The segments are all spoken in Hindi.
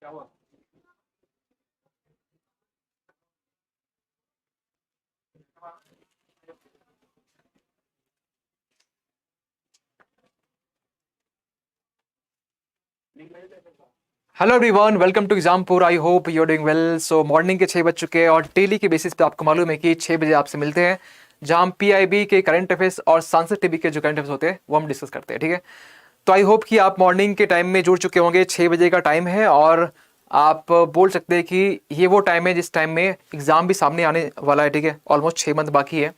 क्या हुआ? Hello everyone, welcome to Exampur. I hope you are doing well. So morning के 6 बज चुके हैं और डेली के बेसिस पे आपको मालूम है कि 6 बजे आपसे मिलते हैं, जहां हम पीआईबी के करंट अफेयर्स और सांसद टीवी के जो करंट अफेयर्स होते हैं वो हम डिस्कस करते हैं। ठीक है, तो आई होप कि आप मॉर्निंग के टाइम में जुड़ चुके होंगे। 6 बजे का टाइम है और आप बोल सकते हैं कि ये वो टाइम है जिस टाइम में एग्जाम भी सामने आने वाला है। ठीक है, ऑलमोस्ट 6 मंथ बाकी है।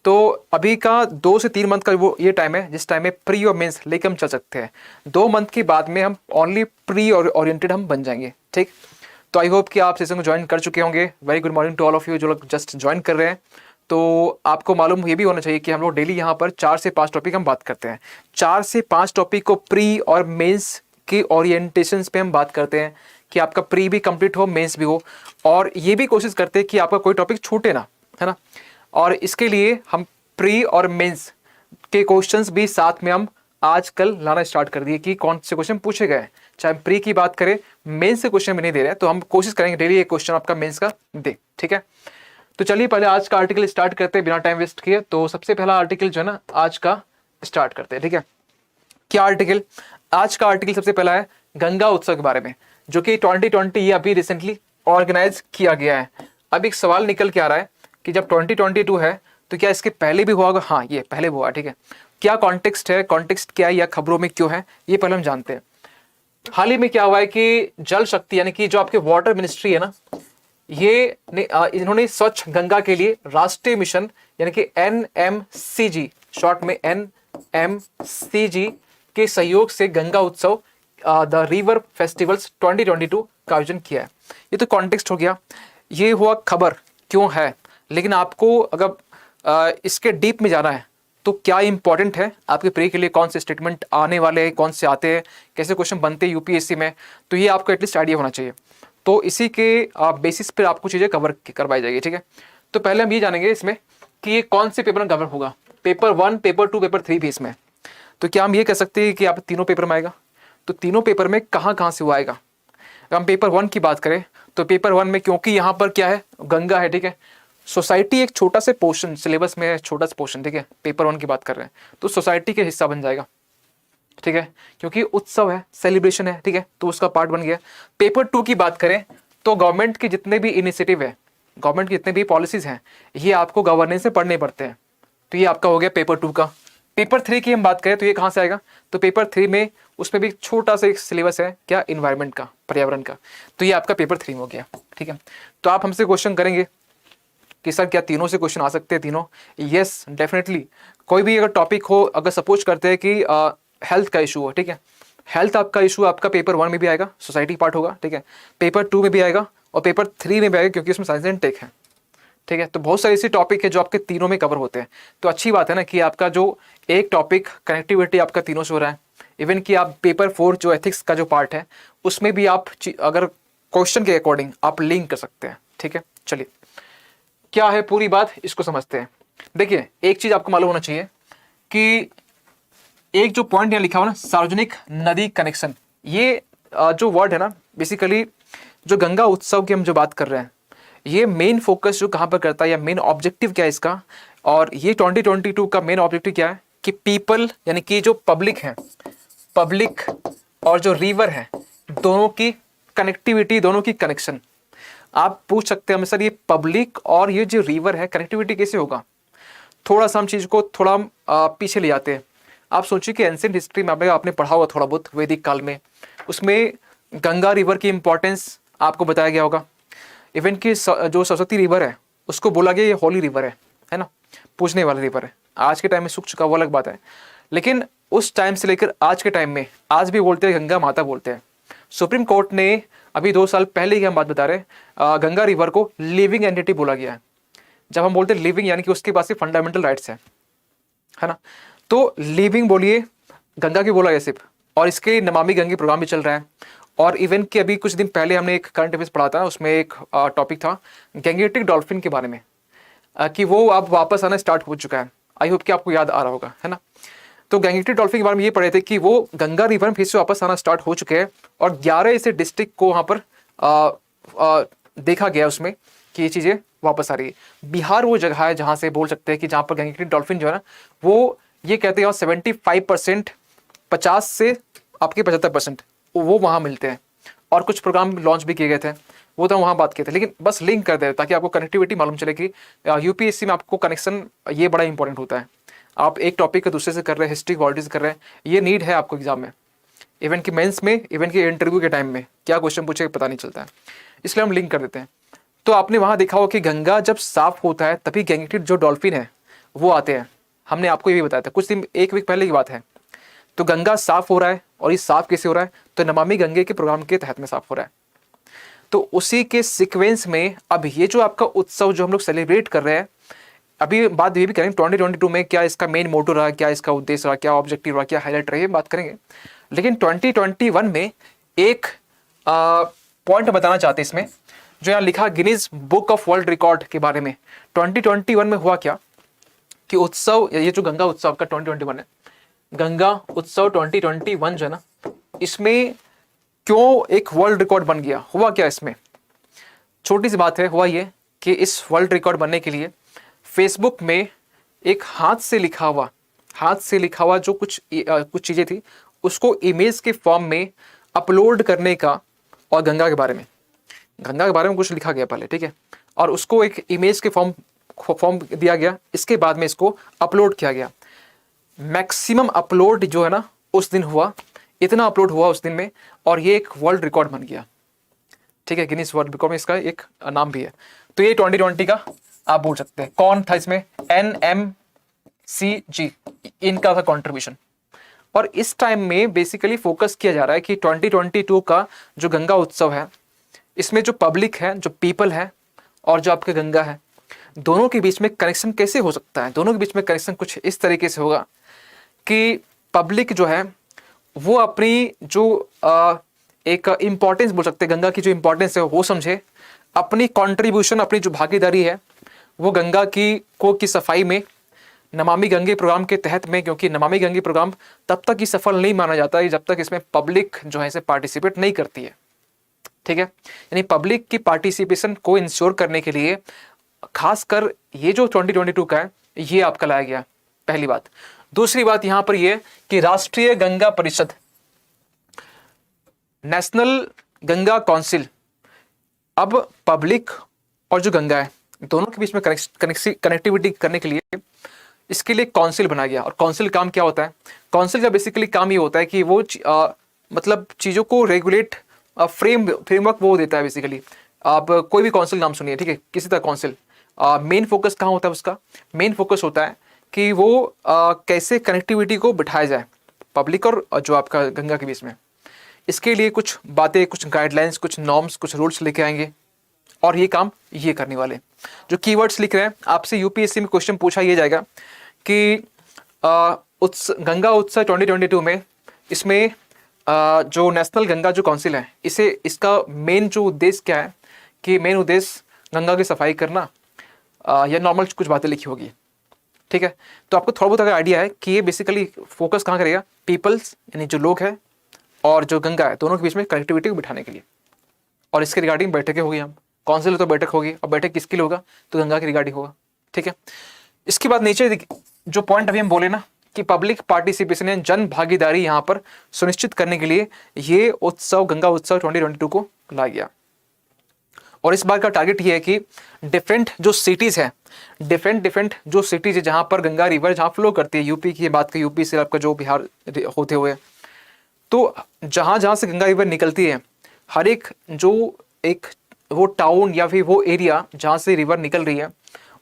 तो अभी का 2 से 3 मंथ का वो ये टाइम है जिस टाइम में प्री और मेंस लेकर हम चल सकते हैं। 2 मंथ के बाद में हम ओनली प्री और ओरिएंटेड हम बन जाएंगे। ठीक, तो आई होप कि आप सेशन को ज्वाइन कर चुके होंगे। Very good morning to all of you जो लोग जस्ट ज्वाइन कर रहे हैं। तो आपको मालूम ये भी होना चाहिए कि हम लोग डेली यहाँ पर 4 से 5 टॉपिक हम बात करते हैं। 4 से 5 टॉपिक को प्री और मेंस के ओरिएंटेशन पे हम बात करते हैं कि आपका प्री भी कंप्लीट हो, मेंस भी हो, और ये भी कोशिश करते हैं कि आपका कोई टॉपिक छूटे ना, है ना। और इसके लिए हम प्री और मेंस के क्वेश्चंस भी साथ में हम आजकल लाना स्टार्ट कर दिए कि कौन से क्वेश्चन पूछे गए। चाहे हम प्री की बात करें, मेंस से क्वेश्चन भी नहीं दे रहे हैं, तो हम कोशिश करेंगे डेली एक क्वेश्चन आपका मेंस का दे। ठीक है, तो चलिए पहले आज का आर्टिकल स्टार्ट करते हैं बिना टाइम वेस्ट किए। तो सबसे पहला आर्टिकल जो है ना आज का स्टार्ट करते हैं। ठीक है, क्या आर्टिकल? आज का आर्टिकल सबसे पहला है गंगा उत्सव के बारे में, जो कि 2020 अभी रिसेंटली ऑर्गेनाइज किया गया है। अब एक सवाल निकल के आ रहा है कि जब 2022 है तो क्या इसके पहले भी हुआ होगा? हाँ, ये पहले हुआ। ठीक है, क्या कॉन्टेक्स्ट है, कॉन्टेक्स्ट क्या है या खबरों में क्यों है, ये पहले हम जानते हैं। हाल ही में क्या हुआ है कि जल शक्ति यानी कि जो आपके वाटर मिनिस्ट्री है ना, ये इन्होंने स्वच्छ गंगा के लिए राष्ट्रीय मिशन यानी कि NMCG, शॉर्ट में NMCG के सहयोग से गंगा उत्सव द रिवर फेस्टिवल्स 2022 का आयोजन किया है। ये तो कॉन्टेक्स्ट हो गया, ये हुआ खबर क्यों है। लेकिन आपको अगर इसके डीप में जाना है तो क्या इंपॉर्टेंट है आपके प्री के लिए, कौन से स्टेटमेंट आने वाले हैं, कौन से आते हैं, कैसे क्वेश्चन बनते हैं यूपीएससी में, तो ये आपको एटलीस्ट आइडिया होना चाहिए। तो इसी के बेसिस पर आपको चीज़ें कवर करवाई जाएगी। ठीक है, तो पहले हम ये जानेंगे इसमें कि ये कौन से पेपर में कवर होगा। पेपर 1, पेपर 2, पेपर 3 भी इसमें। तो क्या हम ये कह सकते हैं कि आप तीनों पेपर में आएगा? तो तीनों पेपर में कहाँ कहाँ से वो आएगा? अगर हम पेपर 1 की बात करें तो पेपर 1 में क्योंकि यहाँ पर क्या है, गंगा है। ठीक है, सोसाइटी एक छोटा से पोर्शन सिलेबस में है, छोटा सा पोर्शन। ठीक है, पेपर 1 की बात कर रहे हैं तो सोसाइटी के हिस्सा बन जाएगा। ठीक है, क्योंकि उत्सव है, सेलिब्रेशन है। ठीक है, तो उसका पार्ट बन गया। पेपर 2 की बात करें तो गवर्नमेंट के जितने भी इनिशिएटिव है, गवर्नमेंट की जितने भी पॉलिसीज हैं, ये आपको गवर्नेंस से पढ़ने पड़ते हैं। तो ये आपका हो गया पेपर 2 का। पेपर 3 की हम बात करें तो ये कहाँ से आएगा? तो पेपर 3 में उसमें भी छोटा सा एक सिलेबस है, क्या? इन्वायरमेंट का, पर्यावरण का। तो ये आपका पेपर 3 में हो गया। ठीक है, तो आप हमसे क्वेश्चन करेंगे कि सर क्या तीनों से क्वेश्चन आ सकते हैं? तीनों? Yes, definitely. कोई भी अगर टॉपिक हो, अगर सपोज करते हैं कि हेल्थ का इशू हो, ठीक है, हेल्थ आपका इशू आपका पेपर 1 में भी आएगा, सोसाइटी पार्ट होगा। ठीक है, पेपर 2 में भी आएगा और पेपर 3 में भी आएगा, क्योंकि उसमें साइंस एंड टेक है। ठीक है, तो बहुत सारे ऐसे टॉपिक है जो आपके तीनों में कवर होते हैं। तो अच्छी बात है ना कि आपका जो एक टॉपिक कनेक्टिविटी आपका तीनों से हो रहा है। इवन कि आप पेपर 4 जो एथिक्स का जो पार्ट है उसमें भी आप अगर क्वेश्चन के अकॉर्डिंग आप लिंक कर सकते हैं। ठीक है, चलिए क्या है पूरी बात, इसको समझते हैं। देखिए, एक चीज आपको मालूम होना चाहिए कि एक जो पॉइंट यहाँ लिखा हुआ ना, सार्वजनिक नदी कनेक्शन, ये जो वर्ड है ना, बेसिकली जो गंगा उत्सव की हम जो बात कर रहे हैं, ये मेन फोकस जो कहाँ पर करता है या मेन ऑब्जेक्टिव क्या है इसका, और ये 2022 का मेन ऑब्जेक्टिव क्या है कि पीपल यानी कि जो पब्लिक है, पब्लिक और जो रिवर है, दोनों की कनेक्टिविटी, दोनों की कनेक्शन। आप पूछ सकते हैं हमें सर ये पब्लिक और ये जो रिवर है कनेक्टिविटी कैसे होगा? थोड़ा सा हम चीज को थोड़ा पीछे ले जाते हैं। आप सोचिए कि एंशिएंट हिस्ट्री में आपने पढ़ा होगा थोड़ा बहुत, वैदिक काल में, उसमें गंगा रिवर की इंपॉर्टेंस आपको बताया गया होगा। इवन कि जो सरस्वती रिवर है उसको बोला गया ये होली रिवर है ना, पूजने वाला रिवर है। आज के टाइम में सूख चुका, वो अलग बात है, लेकिन उस टाइम से लेकर आज के टाइम में आज भी बोलते हैं गंगा माता बोलते हैं। सुप्रीम कोर्ट ने अभी 2 साल पहले की हम बात बता रहे हैं, गंगा रिवर को लिविंग एंटिटी बोला गया है। जब हम बोलते हैं लिविंग यानी कि उसके पास फंडामेंटल राइट्स है ना, तो लिविंग बोलिए, गंगा की बोला गया सिर्फ। और इसके लिए नमामि गंगे प्रोग्राम भी चल रहा है। और इवन कि अभी कुछ दिन पहले हमने एक करंट अफेयर्स पढ़ा था, उसमें एक टॉपिक था गैंगेटिक डॉल्फिन के बारे में, कि वो अब वापस आना स्टार्ट हो चुका है। आई होप कि आपको याद आ रहा होगा, है ना। तो गैंगटॉक डॉल्फिन के बारे में ये पढ़े थे कि वो गंगा रिवर में फिर से वापस आना स्टार्ट हो चुके हैं और 11 ऐसे डिस्ट्रिक्ट को वहाँ पर देखा गया उसमें कि ये चीज़ें वापस आ रही है। बिहार वो जगह है जहाँ से बोल सकते हैं कि जहाँ पर गैंगटॉक डॉल्फिन जो है ना वो ये कहते हैं 75%, 50 से आपके 75% वो वहाँ मिलते हैं। और कुछ प्रोग्राम लॉन्च भी किए गए थे, वो तो वहाँ बात किए थे, लेकिन बस लिंक कर दे ताकि आपको कनेक्टिविटी मालूम चले कि यूपीएससी में आपको कनेक्शन ये बड़ा इंपॉर्टेंट होता है। आप एक टॉपिक को दूसरे से कर रहे हैं, हिस्ट्री पॉलिटी से कर रहे हैं, ये नीड है आपको एग्जाम में, इवन कि मेंस में, इवन कि इंटरव्यू के टाइम में क्या क्वेश्चन पूछे पता नहीं चलता है, इसलिए हम लिंक कर देते हैं। तो आपने वहाँ देखा हो कि गंगा जब साफ होता है तभी गैंगटॉक जो डॉल्फिन है वो आते हैं। हमने आपको ये भी बताया था कुछ दिन, एक वीक पहले की बात है। तो गंगा साफ हो रहा है, और ये साफ कैसे हो रहा है, तो नमामि गंगे के प्रोग्राम के तहत में साफ हो रहा है। तो उसी के सीक्वेंस में अब ये जो आपका उत्सव जो हम लोग सेलिब्रेट कर रहे हैं, अभी बात ये भी करेंगे 2022 में क्या इसका मेन मोटो रहा, क्या इसका उद्देश्य रहा, क्या ऑब्जेक्टिव रहा, क्या हाईलाइट रही है, बात करेंगे। लेकिन 2021 में एक पॉइंट बताना चाहते हैं इसमें, जो यहाँ लिखा Guinness book of world record के बारे में। 2021 में हुआ क्या कि उत्सव, ये जो गंगा उत्सव का 2021 है, गंगा उत्सव 2021 जो है ना, इसमें क्यों एक वर्ल्ड रिकॉर्ड बन गया, हुआ क्या इसमें? छोटी सी बात है, हुआ ये कि इस वर्ल्ड रिकॉर्ड बनने के लिए फेसबुक में एक हाथ से लिखा हुआ जो कुछ चीज़ें थी उसको इमेज के फॉर्म में अपलोड करने का, और गंगा के बारे में कुछ लिखा गया पहले, ठीक है, और उसको एक इमेज के फॉर्म दिया गया, इसके बाद में इसको अपलोड किया गया। मैक्सिमम अपलोड जो है ना उस दिन हुआ, इतना अपलोड हुआ उस दिन में, और ये एक वर्ल्ड रिकॉर्ड बन गया, ठीक है, गिनीज वर्ल्ड रिकॉर्ड में इसका एक नाम भी है। तो ये 2020 का आप बोल सकते हैं। कौन था इसमें? NMCG, इनका था कंट्रीब्यूशन। और इस टाइम में बेसिकली फोकस किया जा रहा है कि 2022 का जो गंगा उत्सव है, इसमें जो पब्लिक है, जो पीपल है, और जो आपके गंगा है, दोनों के बीच में कनेक्शन कैसे हो सकता है। दोनों के बीच में कनेक्शन कुछ इस तरीके से होगा कि पब्लिक जो है वो अपनी जो एक इम्पॉर्टेंस बोल सकते हैं, गंगा की जो इम्पॉर्टेंस है वो समझे, अपनी कंट्रीब्यूशन, अपनी जो भागीदारी है वो गंगा की सफाई में, नमामि गंगे प्रोग्राम के तहत में, क्योंकि नमामि गंगे प्रोग्राम तब तक ही सफल नहीं माना जाता है जब तक इसमें पब्लिक जो है इसे पार्टिसिपेट नहीं करती है, ठीक है। यानी पब्लिक की पार्टिसिपेशन को इंश्योर करने के लिए खासकर ये जो 2022 का है ये आपका लाया गया, पहली बात। दूसरी बात यहां पर ये कि राष्ट्रीय गंगा परिषद, नेशनल गंगा काउंसिल, अब पब्लिक और जो गंगा है दोनों के बीच में कनेक्टिविटी करने के लिए इसके लिए काउंसिल बनाया गया। और काउंसिल काम क्या होता है? काउंसिल का बेसिकली काम ये होता है कि वो मतलब चीज़ों को रेगुलेट, फ्रेमवर्क वो देता है बेसिकली। आप कोई भी काउंसिल नाम सुनिए, ठीक है, किसी तरह काउंसिल, मेन फोकस कहाँ होता है उसका? मेन फोकस होता है कि वो कैसे कनेक्टिविटी को बिठाया जाए पब्लिक और जो आपका गंगा के बीच में। इसके लिए कुछ बातें, कुछ गाइडलाइंस, कुछ नॉर्म्स, कुछ रूल्स लेके आएंगे, और ये काम ये करने वाले। जो कीवर्ड्स लिख रहे हैं, आपसे यूपीएससी में क्वेश्चन पूछा ये जाएगा कि गंगा उत्सव 2022 में इसमें जो नेशनल गंगा जो काउंसिल है, इसका मेन जो उद्देश्य क्या है, कि मेन उद्देश्य गंगा की सफाई करना, या नॉर्मल कुछ बातें लिखी होगी, ठीक है। तो आपको थोड़ा बहुत अगर आइडिया है कि ये बेसिकली फोकस कहाँ करेगा, पीपल्स यानी जो लोग हैं और जो गंगा है, दोनों के बीच में कनेक्टिविटी को बिठाने के लिए। और इसके रिगार्डिंग बैठकें होगी, हम काउंसिल तो बैठक होगी, और बैठक किसके लिए होगा, तो गंगा के रिगार्डिंग होगा, ठीक है। इसके बाद नीचे जो पॉइंट अभी हम बोले ना कि पब्लिक पार्टिसिपेशन या जन भागीदारी यहाँ पर सुनिश्चित करने के लिए ये उत्सव, गंगा उत्सव 2022 को लाया गया। और इस बार का टारगेट ये है कि डिफरेंट जो सिटीज़ है, डिफरेंट जो सिटीज़ है जहाँ पर गंगा रिवर जहाँ फ्लो करती है, यूपी की बात की, यूपी से आपका जो बिहार होते हुए, तो जहाँ से गंगा रिवर निकलती है, हर एक जो एक वो टाउन या फिर वो एरिया जहाँ से रिवर निकल रही है,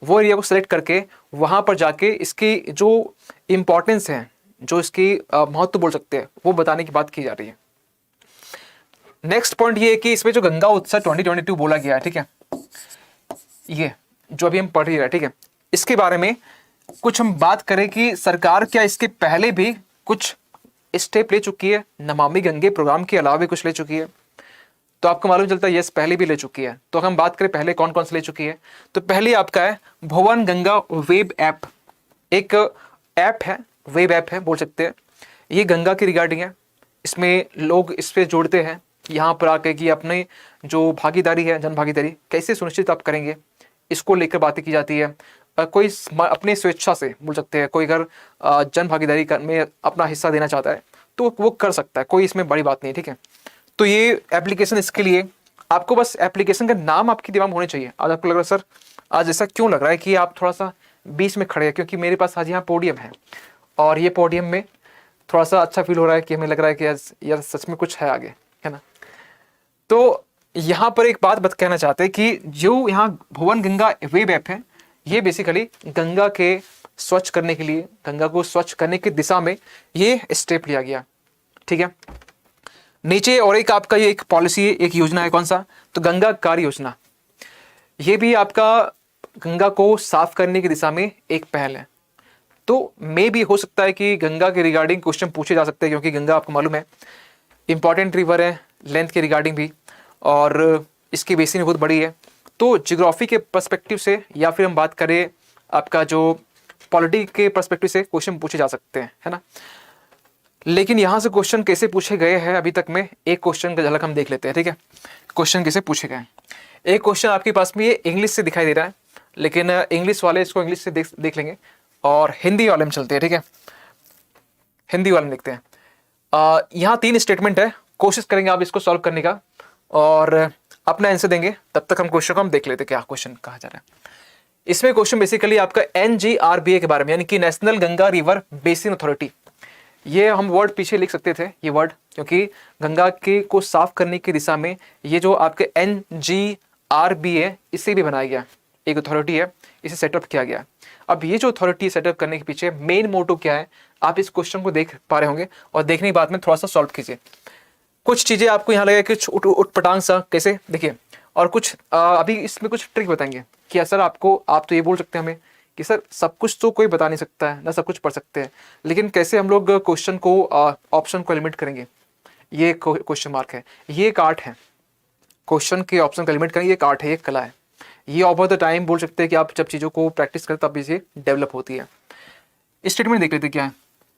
वो एरिया को सेलेक्ट करके वहाँ पर जाके इसकी जो इम्पोर्टेंस है, जो इसकी महत्व बोल सकते हैं, वो बताने की बात की जा रही है। नेक्स्ट पॉइंट ये है कि इसमें जो गंगा उत्सव 2022 बोला गया है, ठीक है, ये जो अभी हम पढ़ रहे हैं, ठीक है, इसके बारे में कुछ हम बात करें कि सरकार क्या इसके पहले भी कुछ स्टेप ले चुकी है, नमामि गंगे प्रोग्राम के अलावा भी कुछ ले चुकी है। तो आपको मालूम चलता है यस, पहले भी ले चुकी है। तो हम बात करें पहले कौन कौन से ले चुकी है, तो पहले आपका है भुवन गंगा वेब ऐप। एक ऐप है वेब ऐप है बोल सकते हैं। ये गंगा के रिगार्डिंग है। इसमें लोग इस पे जोड़ते हैं यहाँ पर आके कि अपने जो भागीदारी है, जन भागीदारी कैसे सुनिश्चित आप करेंगे, इसको लेकर बातें की जाती है। कोई अपने स्वेच्छा से बोल सकते हैं, कोई अगर जन भागीदारी में अपना हिस्सा देना चाहता है तो वो कर सकता है, कोई इसमें बड़ी बात नहीं है, ठीक है। तो ये एप्लीकेशन, इसके लिए आपको बस एप्लीकेशन का नाम आपके दिमाग में होने चाहिए। आज आपको लग रहा है सर आज ऐसा क्यों लग रहा है कि आप थोड़ा सा बीच में खड़े हैं, क्योंकि मेरे पास आज यहाँ पोडियम है और ये पोडियम में थोड़ा सा अच्छा फील हो रहा है कि हमें लग रहा है कि यार सच में कुछ है आगे, है ना। तो यहाँ पर एक बात कहना चाहते हैं कि जो यहाँ भुवन गंगा वेब ऐप है, ये बेसिकली गंगा के स्वच्छ करने के लिए, गंगा को स्वच्छ करने की दिशा में ये स्टेप लिया गया, ठीक है। नीचे और एक आपका ये एक पॉलिसी, एक योजना है, कौन सा, तो गंगा कार्य योजना। ये भी आपका गंगा को साफ करने की दिशा में एक पहल है। तो मे भी हो सकता है कि गंगा के रिगार्डिंग क्वेश्चन पूछे जा सकते हैं, क्योंकि गंगा आपको मालूम है इंपॉर्टेंट रिवर है, लेंथ के रिगार्डिंग भी, और इसकी बेसिन बहुत बड़ी है। तो जियोग्राफी के पर्सपेक्टिव से या फिर हम बात करें आपका जो पॉलिटी के पर्सपेक्टिव से क्वेश्चन पूछे जा सकते हैं, है ना। लेकिन यहाँ से क्वेश्चन कैसे पूछे गए हैं अभी तक में एक क्वेश्चन का झलक हम देख लेते हैं, ठीक है। क्वेश्चन कैसे पूछे गए, एक क्वेश्चन आपके पास में ये इंग्लिश से दिखाई दे रहा है, लेकिन इंग्लिश वाले इसको इंग्लिश से देख लेंगे और हिंदी वाले में चलते हैं, ठीक है। हिंदी वाले में देखते हैं। यहाँ 3 स्टेटमेंट है, कोशिश करेंगे आप इसको सॉल्व करने का और अपना आंसर देंगे। तब तक हम क्वेश्चन को हम देख लेते हैं क्या क्वेश्चन कहा जा रहा है। इसमें क्वेश्चन बेसिकली आपका NGRBA के बारे में, यानी कि national Ganga river basin authority. ये हम वर्ड पीछे लिख सकते थे, ये वर्ड, क्योंकि गंगा के को साफ करने की दिशा में ये जो आपके NGRBA इसे भी बनाया गया, एक अथॉरिटी है, इसे सेटअप किया गया। अब ये जो अथॉरिटी सेटअप करने के पीछे मेन मोटो क्या है, आप इस क्वेश्चन को देख पा रहे होंगे और देखने के बाद में थोड़ा सा सॉल्व कीजिए। कुछ चीजें आपको यहाँ लगेगा कि उठपटांग सा कैसे, देखिए, और कुछ अभी इसमें कुछ ट्रिक बताएंगे कि सर आप तो ये बोल सकते हैं हमें कि सर सब कुछ तो कोई बता नहीं सकता है ना, सब कुछ पढ़ सकते हैं, लेकिन कैसे हम लोग क्वेश्चन को ऑप्शन को एलिमिनेट करेंगे, ये क्वेश्चन मार्क है। ये एक आर्ट है, क्वेश्चन के ऑप्शन को एलिमिनेट करेंगे, एक आर्ट है, एक कला है। ये ओवर द टाइम बोल सकते हैं कि आप जब चीज़ों को प्रैक्टिस करते तब ये डेवलप होती है। स्टेटमेंट देख लेते क्या है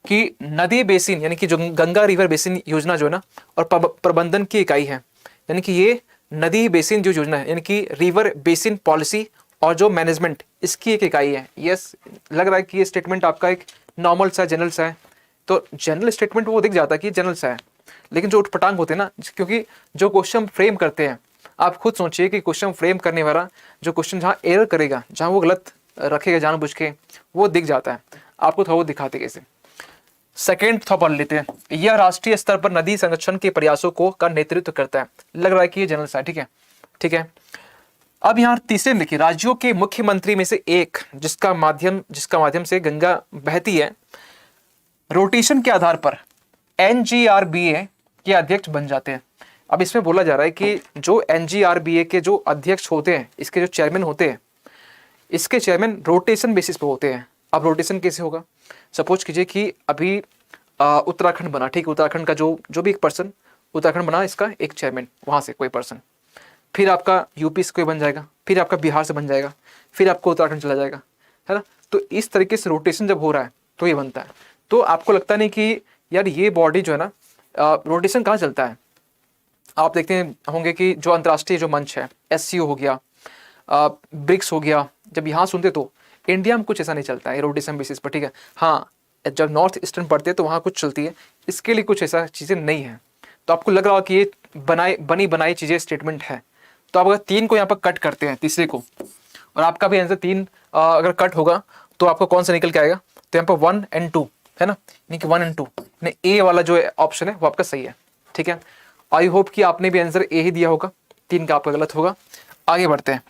कि नदी बेसिन, यानी कि जो गंगा रिवर बेसिन योजना जो है ना, और प्रबंधन की इकाई है, यानी कि ये नदी बेसिन जो योजना है, यानी कि रिवर बेसिन पॉलिसी और जो मैनेजमेंट, इसकी एक इकाई है। यस, लग रहा है कि ये स्टेटमेंट आपका एक नॉर्मल सा जनरल सा है, तो जनरल स्टेटमेंट वो दिख जाता है कि जनरल सा है, लेकिन जो उठपटांग होते हैं ना, क्योंकि जो क्वेश्चन फ्रेम करते हैं, आप खुद सोचिए कि क्वेश्चन फ्रेम करने वाला जो क्वेश्चन जहाँ एरर करेगा, जहाँ वो गलत रखेगा जानबूझ के, वो दिख जाता है आपको, थोड़ा वो दिखाते कैसे। सेकेंड थॉप पढ़ लेते हैं, यह राष्ट्रीय स्तर पर नदी संरक्षण के प्रयासों को का नेतृत्व करता है। लग रहा है कि ये जनरल सा है, ठीक है, ठीक है। अब यहाँ तीसरे में देखिए, राज्यों के मुख्यमंत्री में से एक जिसका माध्यम से गंगा बहती है, रोटेशन के आधार पर NGRBA के अध्यक्ष बन जाते हैं। अब इसमें बोला जा रहा है कि जो NGRBA के जो अध्यक्ष होते हैं, इसके जो चेयरमैन होते हैं, इसके चेयरमैन रोटेशन बेसिस पे होते हैं। अब रोटेशन कैसे होगा, सपोज कीजिए कि अभी उत्तराखंड बना, ठीक है, उत्तराखंड का जो भी एक पर्सन उत्तराखंड बना, इसका एक चेयरमैन, वहाँ से कोई पर्सन, फिर आपका यूपी से कोई बन जाएगा, फिर आपका बिहार से बन जाएगा, फिर आपको उत्तराखंड चला जाएगा, है ना। तो इस तरीके से रोटेशन जब हो रहा है तो ये बनता है। तो आपको लगता नहीं कि यार ये बॉडी जो है ना, रोटेशन कहाँ चलता है। आप देखते हैं होंगे कि जो अंतर्राष्ट्रीय जो मंच है, SCO हो गया, ब्रिक्स हो गया, जब यहाँ सुनते तो इंडिया में कुछ ऐसा नहीं चलता है रोटेशन बेसिस पर, ठीक है। हाँ, जब नॉर्थ ईस्टर्न पढ़ते हैं तो वहाँ कुछ चलती है, इसके लिए कुछ ऐसा चीज़ें नहीं है। तो आपको लग रहा हो कि ये बनी बनाई चीज़ें स्टेटमेंट है, तो आप अगर 3 को यहाँ पर कट करते हैं, तीसरे को, और आपका भी आंसर 3 अगर कट होगा तो आपको कौन सा निकल के आएगा, तो यहाँ पर 1 और 2 है ना, यानी कि 1 और 2, यानी ए वाला जो ऑप्शन है वो आपका सही है, ठीक है। आई होप कि आपने भी आंसर ए ही दिया होगा, 3 का आपका गलत होगा। आगे बढ़ते हैं,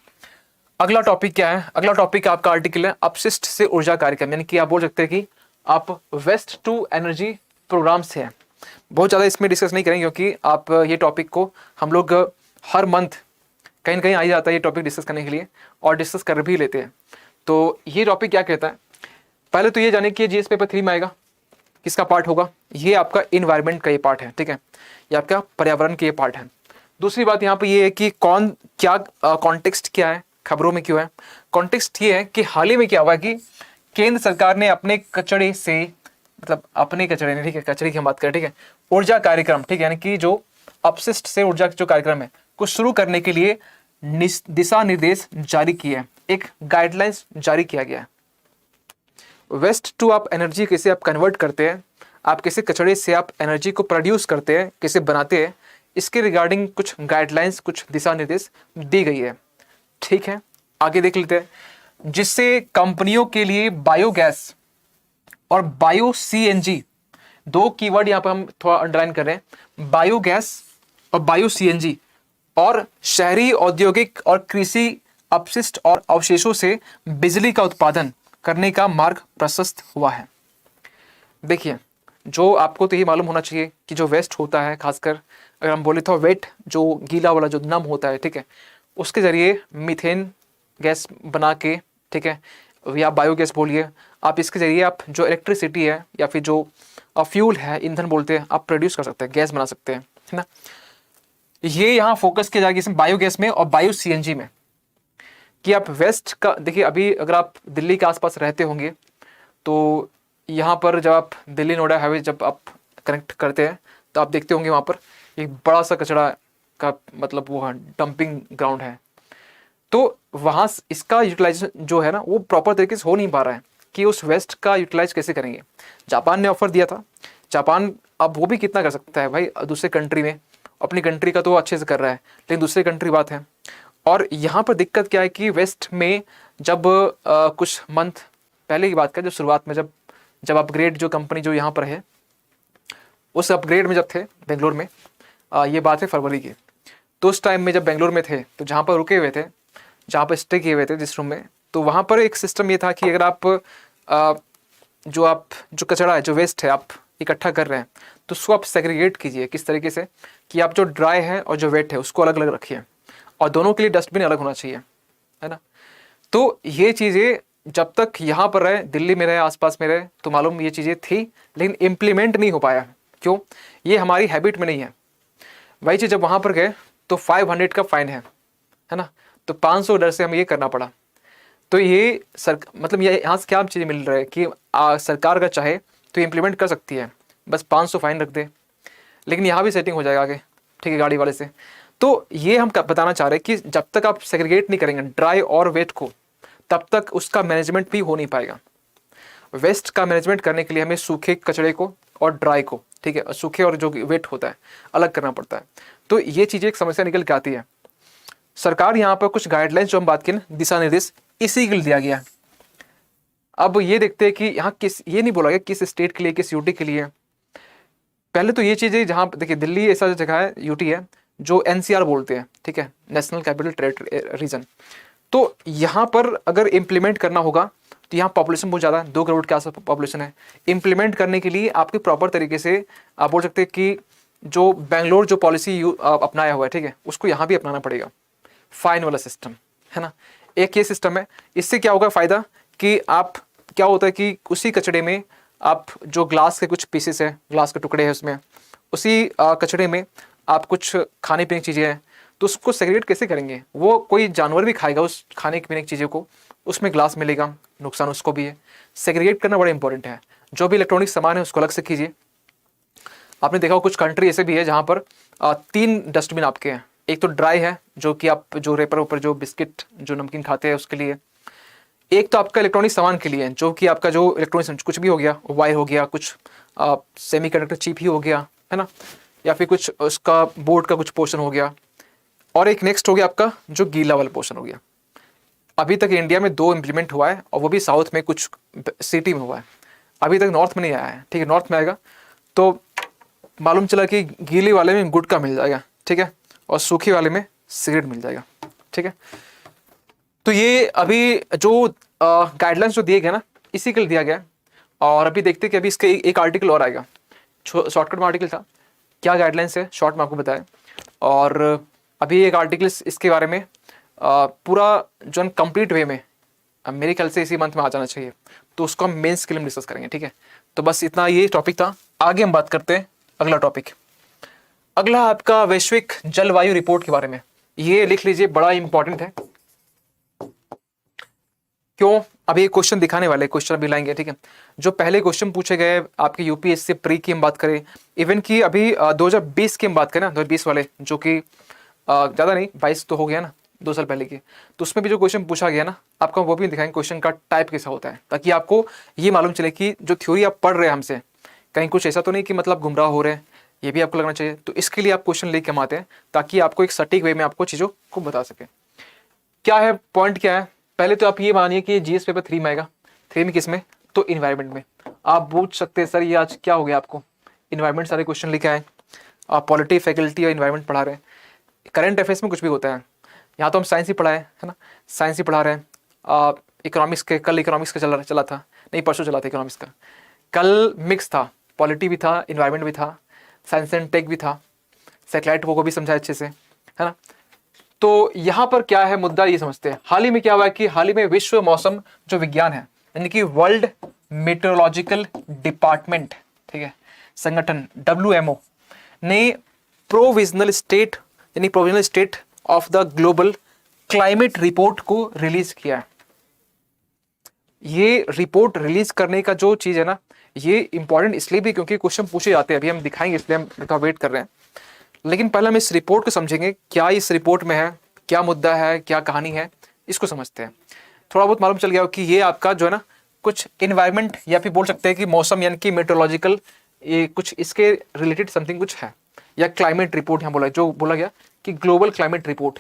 अगला टॉपिक क्या है। अगला टॉपिक आपका आर्टिकल है अपशिष्ट से ऊर्जा कार्यक्रम, यानी कि आप बोल सकते हैं कि आप वेस्ट टू एनर्जी प्रोग्राम से हैं। बहुत ज़्यादा इसमें डिस्कस नहीं करेंगे, क्योंकि आप ये टॉपिक को हम लोग हर मंथ कहीं ना कहीं आ ही जाता है ये टॉपिक डिस्कस करने के लिए, और डिस्कस कर भी लेते हैं। तो ये टॉपिक क्या कहता है, पहले तो ये जाने कि GS पेपर 3 में आएगा, किसका पार्ट होगा, ये आपका इन्वायरमेंट का ये पार्ट है, ठीक है, ये आपका पर्यावरण का ये पार्ट है। दूसरी बात यहाँ पे ये है कि कॉन्टेक्स्ट क्या है, खबरों में क्यों है। कॉन्टेक्स्ट ये है कि हाल ही में क्या हुआ है कि केंद्र सरकार ने अपने कचरे से मतलब अपने कचरे नहीं, ठीक है, कचरे की हम बात करें, ठीक है। ऊर्जा कार्यक्रम, ठीक है, यानी कि जो अपशिष्ट से ऊर्जा जो कार्यक्रम है को शुरू करने के लिए दिशा निर्देश जारी किए, एक गाइडलाइंस जारी किया गया है। वेस्ट टू आप एनर्जी कैसे आप कन्वर्ट करते हैं, आप कैसे कचरे से आप एनर्जी को प्रोड्यूस करते हैं, कैसे बनाते हैं, इसके रिगार्डिंग कुछ गाइडलाइंस, कुछ दिशा निर्देश दी गई है, ठीक है। आगे देख लेते हैं, जिससे कंपनियों के लिए बायोगैस और बायो सीएनजी, दो कीवर्ड यहां पर हम थोड़ा अंडरलाइन कर रहे हैं, बायोगैस और बायो सीएनजी, और शहरी औद्योगिक और कृषि अपशिष्ट और अवशेषों से बिजली का उत्पादन करने का मार्ग प्रशस्त हुआ है। देखिए, जो आपको तो ये मालूम होना चाहिए कि जो वेस्ट होता है, खासकर अगर हम बोले तो वेट, जो गीला वाला जो नम होता है, ठीक है, उसके जरिए मीथेन गैस बना के, ठीक है, या बायोगैस बोलिए आप, इसके जरिए आप जो इलेक्ट्रिसिटी है या फिर जो फ्यूल है, ईंधन बोलते हैं, आप प्रोड्यूस कर सकते हैं, गैस बना सकते हैं, है ना। ये यहाँ फोकस किया जाएगा इसमें बायोगैस में और बायो सीएनजी में, कि आप वेस्ट का देखिए, अभी अगर आप दिल्ली के आसपास रहते होंगे तो यहाँ पर जब आप दिल्ली नोएडा हाईवे जब आप कनेक्ट करते हैं तो आप देखते होंगे वहाँ पर एक बड़ा सा कचरा का मतलब वो डंपिंग ग्राउंड है। तो वहाँ इसका यूटिलाइजेशन जो है ना वो प्रॉपर तरीके से हो नहीं पा रहा है कि उस वेस्ट का यूटिलाइज कैसे करेंगे। जापान ने ऑफर दिया था, जापान अब वो भी कितना कर सकता है भाई दूसरे कंट्री में, अपनी कंट्री का तो अच्छे से कर रहा है, लेकिन दूसरी कंट्री बात है। और यहाँ पर दिक्कत क्या है कि वेस्ट में जब कुछ मंथ पहले की बात करें, जो शुरुआत में जब अपग्रेड जो कंपनी जो यहाँ पर है, उस अपग्रेड में जब थे बेंगलोर में, ये बात है फरवरी की, तो उस टाइम में जब बेंगलोर में थे तो जहाँ पर रुके हुए थे, जहाँ पर स्टे किए हुए थे जिस रूम में, तो वहाँ पर एक सिस्टम ये था कि अगर आप जो कचरा है, जो वेस्ट है आप इकट्ठा कर रहे हैं, तो उसको आप सेग्रीगेट कीजिए। किस तरीके से कि आप जो ड्राई है और जो वेट है उसको अलग अलग रखिए, और दोनों के लिए डस्टबिन अलग होना चाहिए, है ना। तो ये चीज़ें जब तक यहाँ पर रहे, दिल्ली में रहे, आसपास में रहे, तो मालूम ये चीज़ें थी, लेकिन इम्प्लीमेंट नहीं हो पाया। क्यों? ये हमारी हैबिट में नहीं है। वही चीज़ जब वहाँ पर गए तो 500 का फाइन है ना, तो 500 डर से हमें ये करना पड़ा। तो ये मतलब ये यहाँ से क्या चीज़ मिल रहा है कि सरकार अगर चाहे तो इम्प्लीमेंट कर सकती है, बस 500 फाइन रख दे, लेकिन यहाँ भी सेटिंग हो जाएगा आगे, ठीक है, गाड़ी वाले से। तो ये हम बताना चाह रहे हैं कि जब तक आप सेग्रीगेट नहीं करेंगे ड्राई और वेट को, तब तक उसका मैनेजमेंट भी हो नहीं पाएगा। वेस्ट का मैनेजमेंट करने के लिए हमें सूखे कचरे को और ड्राई को, ठीक है, सूखे और जो वेट होता है अलग करना पड़ता है। तो ये चीज़ें एक समस्या निकल के आती है। सरकार यहाँ पर कुछ गाइडलाइंस जो हम बात करें, दिशा निर्देश इसी के लिए दिया गया। अब ये देखते हैं कि यहाँ ये नहीं बोला गया किस स्टेट के लिए, किस यूटी के लिए। पहले तो ये चीज़ें जहाँ देखिए, दिल्ली ऐसा जगह है, यूटी है, जो एनसीआर बोलते हैं, ठीक है, नेशनल कैपिटल टेरिटरी रीजन। तो यहाँ पर अगर इम्प्लीमेंट करना होगा तो यहाँ पॉपुलेशन बहुत ज़्यादा है, 2 करोड़ के आसपास पॉपुलेशन है। इम्प्लीमेंट करने के लिए आपके प्रॉपर तरीके से आप बोल सकते हैं कि जो बेंगलोर जो पॉलिसी अपनाया हुआ है, ठीक है, उसको यहाँ भी अपनाना पड़ेगा, फाइन वाला सिस्टम, है ना। एक ये सिस्टम है, इससे क्या होगा फ़ायदा कि आप क्या होता है कि उसी कचड़े में आप जो ग्लास के कुछ पीसेस है, ग्लास के टुकड़े हैं उसमें, उसी कचड़े में आप कुछ खाने पीने की चीज़ें हैं, तो उसको सेग्रीगेट कैसे करेंगे? वो कोई जानवर भी खाएगा उस खाने पीने की चीज़ों को, उसमें ग्लास मिलेगा, नुकसान उसको भी है। सेग्रीगेट करना बड़ा इंपॉर्टेंट है। जो भी इलेक्ट्रॉनिक सामान है उसको अलग से कीजिए। आपने देखा कुछ कंट्री ऐसे भी है जहाँ पर 3 डस्टबिन आपके हैं। एक तो ड्राई है, जो कि आप जो रेपर ऊपर जो बिस्किट जो नमकीन खाते हैं उसके लिए। एक तो आपका इलेक्ट्रॉनिक सामान के लिए, जो कि आपका जो इलेक्ट्रॉनिक कुछ भी हो गया, वायर हो गया, कुछ सेमी कंडक्टर चिप ही हो गया, है ना, या फिर कुछ उसका बोर्ड का कुछ पोर्शन हो गया। और एक नेक्स्ट हो गया आपका जो गीला वाला पोर्शन हो गया। अभी तक इंडिया में 2 इम्प्लीमेंट हुआ है, और वो भी साउथ में कुछ सिटी में हुआ है, अभी तक नॉर्थ में नहीं आया है, ठीक है। नॉर्थ में आएगा तो मालूम चला कि गीले वाले में गुटखा मिल जाएगा, ठीक है, और सूखे वाले में सिगरेट मिल जाएगा, ठीक है। तो ये अभी जो गाइडलाइंस जो दिए गए ना, इसी के लिए दिया गया। और अभी देखते हैं कि अभी इसका एक आर्टिकल और आएगा, शॉर्टकट में आर्टिकल था, क्या गाइडलाइंस है शॉर्ट में आपको बताया। और अभी एक आर्टिकल इसके बारे में पूरा जो कंप्लीट वे में मेरे ख्याल से इसी मंथ में आ जाना चाहिए, तो उसको हम मेंस के लिए डिस्कस करेंगे, ठीक है। तो बस इतना ये टॉपिक था। आगे हम बात करते हैं अगला टॉपिक। अगला आपका वैश्विक जलवायु रिपोर्ट के बारे में, ये लिख लीजिए, बड़ा इंपॉर्टेंट है। क्यों? अभी एक क्वेश्चन दिखाने वाले, क्वेश्चन अभी लाएंगे, ठीक है। जो पहले क्वेश्चन पूछे गए आपके यूपीएससी प्री की हम बात करें, इवन की अभी 2020 की हम बात करें ना, 2020 वाले, जो कि ज़्यादा नहीं 22 तो हो गया ना, 2 साल पहले की, तो उसमें भी जो क्वेश्चन पूछा गया ना, आपको वो भी दिखाएंगे क्वेश्चन का टाइप कैसा होता है, ताकि आपको ये मालूम चले कि जो थ्योरी आप पढ़ रहे हैं हमसे, कहीं कुछ ऐसा तो नहीं कि मतलब गुमराह हो रहे हैं, ये भी आपको लगना चाहिए। तो इसके लिए आप क्वेश्चन लेके हम आते हैं, ताकि आपको एक सटीक वे में आपको चीज़ों को बता सके। क्या है पॉइंट, क्या है? पहले तो आप ये मानिए कि जीएस पेपर 3 में आएगा। 3 में किस में? तो इन्वायरमेंट में। आप पूछ सकते हैं सर ये आज क्या हो गया आपको, इन्वायरमेंट सारे क्वेश्चन लेके आए, आप पॉलिटी फैकल्टी और इन्वायरमेंट पढ़ा रहे हैं। करंट अफेयर्स में कुछ भी होता है, यहाँ तो हम साइंस ही पढ़ाए है ना, साइंस ही पढ़ा रहे हैं। इकोनॉमिक्स के, कल इकोनॉमिक्स का चला था, नहीं परसों चला था इकोनॉमिक्स का, कल मिक्स था, पॉलिटी भी था, इन्वायरमेंट भी था, साइंस एंड टेक भी था, सैटेलाइट वो भी समझा अच्छे से, है ना। तो यहाँ पर क्या है मुद्दा, ये समझते हैं। हाल ही में क्या हुआ है कि हाल ही में विश्व मौसम जो विज्ञान है, यानी कि वर्ल्ड मेट्रोलॉजिकल डिपार्टमेंट, ठीक है, संगठन WMO ने प्रोविजनल स्टेट, यानी provisional state of the global climate report को रिलीज किया है। ये रिपोर्ट रिलीज करने का जो चीज है ना, ये इंपॉर्टेंट इसलिए भी क्योंकि क्वेश्चन पूछे जाते हैं, अभी हम दिखाएंगे, इसलिए हम वेट कर रहे हैं। लेकिन पहले हम इस रिपोर्ट को समझेंगे, क्या इस रिपोर्ट में है, क्या मुद्दा है, क्या कहानी है, इसको समझते हैं। थोड़ा बहुत मालूम चल गया कि ये आपका जो है ना, कुछ इन्वायरमेंट या फिर बोल सकते हैं कि मौसम, यानी कि मेट्रोलॉजिकल, ये कुछ इसके रिलेटेड समथिंग कुछ है, या क्लाइमेट रिपोर्ट यहाँ बोला, जो बोला गया कि ग्लोबल क्लाइमेट रिपोर्ट।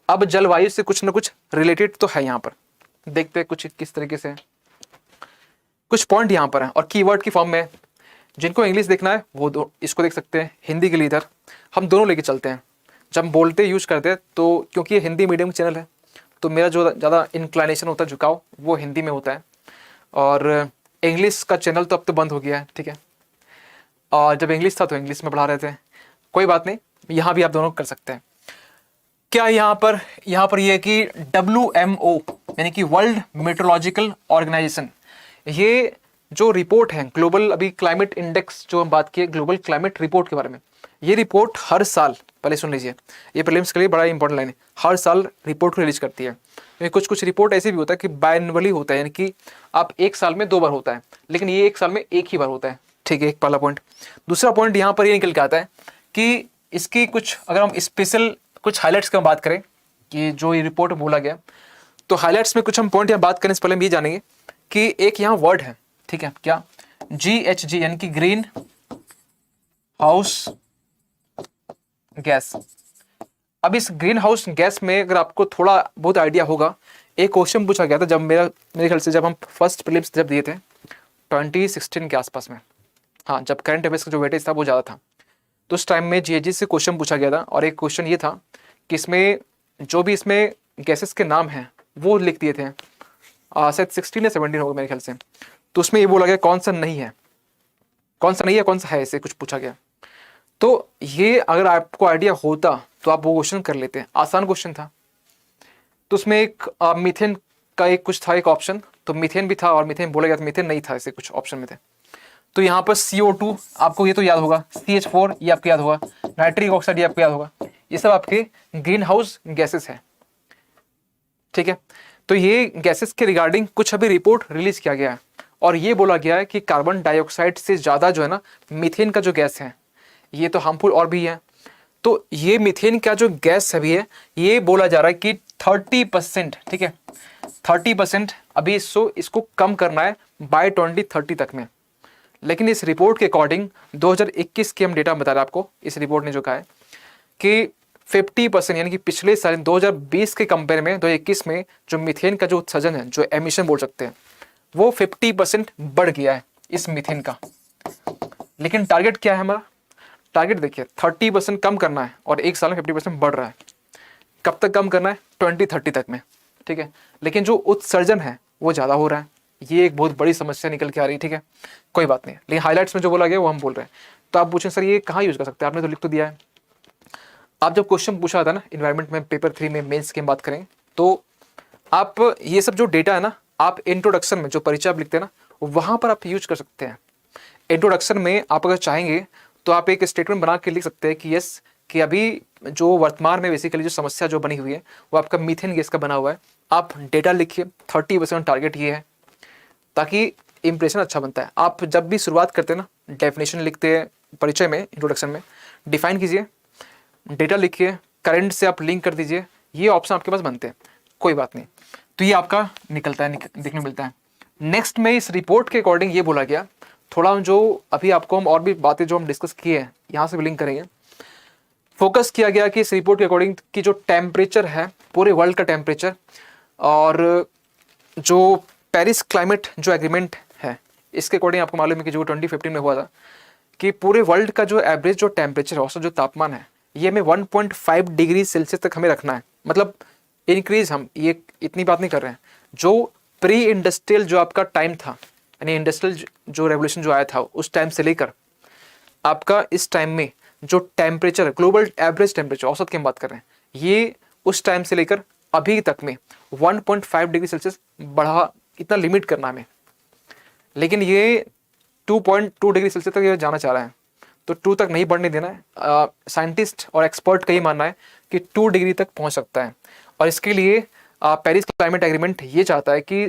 अब जलवायु से कुछ ना कुछ रिलेटेड तो है यहाँ पर, देखते हैं कुछ किस तरीके से। कुछ पॉइंट यहाँ पर है और कीवर्ड की फॉर्म में, जिनको इंग्लिश देखना है वो इसको देख सकते हैं, हिंदी के लिए इधर हम दोनों लेके चलते हैं। जब हम बोलते यूज करते हैं तो क्योंकि ये हिंदी मीडियम चैनल है, तो मेरा जो ज़्यादा इंक्लाइनेशन होता है, झुकाव, वो हिंदी में होता है। और इंग्लिश का चैनल तो अब तो बंद हो गया है, ठीक है। और जब इंग्लिश था तो इंग्लिश में पढ़ा रहे थे, कोई बात नहीं, यहाँ भी आप दोनों कर सकते हैं। क्या यहाँ पर ये है कि WMO यानी कि वर्ल्ड मेट्रोलॉजिकल ऑर्गेनाइजेशन, ये जो रिपोर्ट है ग्लोबल, अभी क्लाइमेट इंडेक्स जो हम बात किए, ग्लोबल क्लाइमेट रिपोर्ट के बारे में, ये रिपोर्ट हर साल, पहले सुन लीजिए, ये प्रीलिम्स के लिए बड़ा इंपॉर्टेंट लाइन है, हर साल रिपोर्ट को रिलीज करती है। कुछ कुछ रिपोर्ट ऐसे भी होता है कि बायनवली होता है, यानी कि आप एक साल में 2 बार होता है, लेकिन ये एक साल में एक ही बार होता है, ठीक है, एक पहला पॉइंट। दूसरा पॉइंट यहाँ पर ये निकल के आता है कि इसकी कुछ, अगर हम स्पेशल कुछ हाईलाइट्स की बात करें कि जो ये रिपोर्ट में बोला गया, तो हाईलाइट्स में कुछ हम पॉइंट यहाँ बात करें, इससे पहले हम ये जानेंगे कि एक यहाँ वर्ड है, ठीक है, क्या, GHG यानी कि ग्रीन हाउस गैस। अब इस ग्रीन हाउस गैस में अगर आपको थोड़ा बहुत आइडिया होगा, एक क्वेश्चन पूछा गया था जब मेरे ख्याल से जब हम फर्स्ट प्रीलिम्स जब दिए थे 2016 के आसपास में, हाँ, जब करंट अफेयर्स का जो वेटेज था वो ज़्यादा था, तो उस टाइम में GHG से क्वेश्चन पूछा गया था। और एक क्वेश्चन ये था कि इसमें जो भी इसमें गैसेस के नाम हैं वो लिख दिए थे, शायद 16 या 17 होगा मेरे ख्याल से। तो उसमें ये बोला गया कौन सा नहीं है, कौन सा नहीं है, कौन सा है, ऐसे कुछ पूछा गया। तो ये अगर आपको आइडिया होता तो आप वो क्वेश्चन कर लेते, आसान क्वेश्चन था। तो उसमें एक मीथेन का एक कुछ था, एक ऑप्शन, तो मीथेन भी था, और मीथेन बोला गया था, मीथेन नहीं था, ऐसे कुछ ऑप्शन में थे। तो यहाँ पर CO2 आपको ये तो याद होगा, CH4 ये आपको याद होगा, नाइट्रिक ऑक्साइड ये आपको याद होगा, ये सब आपके ग्रीन हाउस गैसेस है, ठीक है। तो ये गैसेस के रिगार्डिंग कुछ अभी रिपोर्ट रिलीज किया गया है, और ये बोला गया है कि कार्बन डाइऑक्साइड से ज़्यादा जो है ना, मीथेन का जो गैस है ये तो हार्मफुल और भी है। तो ये मीथेन का जो गैस अभी है, ये बोला जा रहा है कि 30%, ठीक है, 30% अभी इसको कम करना है बाय 2030 तक में। लेकिन इस रिपोर्ट के अकॉर्डिंग 2021 के हम डेटा बता रहे हैं आपको, इस रिपोर्ट ने जो कहा है कि 50%, यानी कि पिछले साल 2020 के कंपेयर में 2021 में जो मीथेन का जो उत्सर्जन है, जो एमिशन बोल सकते हैं, वो 50% बढ़ गया है इस मीथेन का। लेकिन टारगेट क्या है हमारा, टारगेट देखिए 30% कम करना है, और एक साल में 50% बढ़ रहा है। कब तक कम करना है? 2030 तक में, ठीक है। लेकिन जो उत्सर्जन है वो ज़्यादा हो रहा है, ये एक बहुत बड़ी समस्या निकल के आ रही है, ठीक है, कोई बात नहीं। लेकिन हाईलाइट्स में जो बोला गया वो हम बोल रहे हैं। तो आप पूछें सर ये कहाँ यूज़ कर सकते हैं, आपने तो लिख तो दिया है। आप जब क्वेश्चन पूछा था ना इन्वायरमेंट में, पेपर 3 में मेंस की बात करें, तो आप ये सब जो डेटा है ना, आप इंट्रोडक्शन में जो परिचय आप लिखते हैं ना, वहाँ पर आप यूज कर सकते हैं। इंट्रोडक्शन में आप अगर चाहेंगे तो आप एक स्टेटमेंट बना के लिख सकते हैं कि यस, कि अभी जो वर्तमान में बेसिकली जो समस्या जो बनी हुई है वो आपका मीथेन गैस का बना हुआ है। आप डेटा लिखिए, 30% टारगेट ये है, ताकि इंप्रेशन अच्छा बनता है। आप जब भी शुरुआत करते हैं ना, डेफिनेशन लिखते हैं परिचय में, इंट्रोडक्शन में डिफाइन कीजिए, डेटा लिखिए, करंट से आप लिंक कर दीजिए, ये ऑप्शन आपके पास बनते हैं, कोई बात नहीं। तो ये आपका निकलता है, देखने मिलता है। नेक्स्ट में इस रिपोर्ट के अकॉर्डिंग ये बोला गया, थोड़ा जो अभी आपको हम और भी बातें जो हम डिस्कस किए हैं यहाँ से भी लिंक करेंगे। फोकस किया गया कि इस रिपोर्ट के अकॉर्डिंग कि जो टेम्परेचर है पूरे वर्ल्ड का टेम्परेचर, और जो पेरिस क्लाइमेट जो एग्रीमेंट है इसके अकॉर्डिंग आपको मालूम है कि जो 2015 में हुआ था कि पूरे वर्ल्ड का जो एवरेज जो टेम्परेचर है, औसत जो तापमान है, ये हमें 1.5 डिग्री सेल्सियस तक हमें रखना है। मतलब इंक्रीज, हम ये इतनी बात नहीं कर रहे हैं। जो प्री इंडस्ट्रियल जो आपका टाइम था, यानी इंडस्ट्रियल जो रेवोल्यूशन जो आया था उस टाइम से लेकर आपका इस टाइम में जो टेम्परेचर, ग्लोबल एवरेज टेम्परेचर, औसत की हम बात कर रहे हैं, ये उस टाइम से लेकर अभी तक में 1.5 डिग्री सेल्सियस बढ़ा, इतना लिमिट करना हमें। लेकिन ये 2.2 डिग्री सेल्सियस तक ये जाना चाह रहा है, तो 2 तक नहीं बढ़ने देना है। साइंटिस्ट और एक्सपर्ट का ये मानना है कि 2 डिग्री तक पहुंच सकता है, और इसके लिए पेरिस क्लाइमेट एग्रीमेंट ये चाहता है कि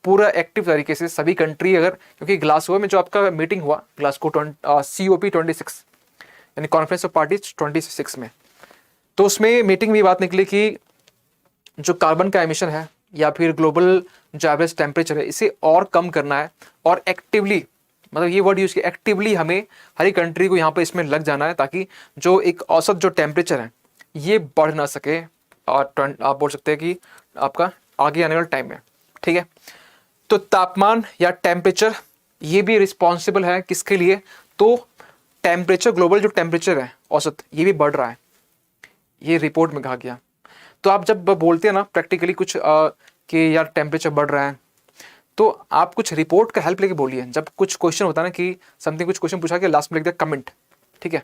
पूरा एक्टिव तरीके से सभी कंट्री, अगर क्योंकि ग्लासगो में जो आपका मीटिंग हुआ, ग्लासगो COP 26 यानी कॉन्फ्रेंस ऑफ पार्टीज 26 में, तो उसमें मीटिंग में ये बात निकली कि जो कार्बन का एमिशन है या फिर ग्लोबल जो एवरेज टेम्परेचर है इसे और कम करना है, और एक्टिवली, मतलब ये वर्ड यूज किया, एक्टिवली हमें हर एक कंट्री को यहाँ पे इसमें लग जाना है, ताकि जो एक औसत जो टेम्परेचर है ये बढ़ ना सके, और आप बोल सकते हैं कि आपका आगे आने वाले टाइम में, ठीक है। तो तापमान या टेम्परेचर ये भी रिस्पॉन्सिबल है किसके लिए, तो टेम्परेचर, ग्लोबल जो टेम्परेचर है औसत, ये भी बढ़ रहा है, ये रिपोर्ट में कहा गया। तो आप जब बोलते हैं ना प्रैक्टिकली कुछ कि यार टेम्परेचर बढ़ रहा है, तो आप कुछ रिपोर्ट का हेल्प लेके बोलिए। जब कुछ क्वेश्चन होता है ना कि समथिंग, कुछ क्वेश्चन पूछा गया, लास्ट में लिख दिया कमेंट, ठीक है,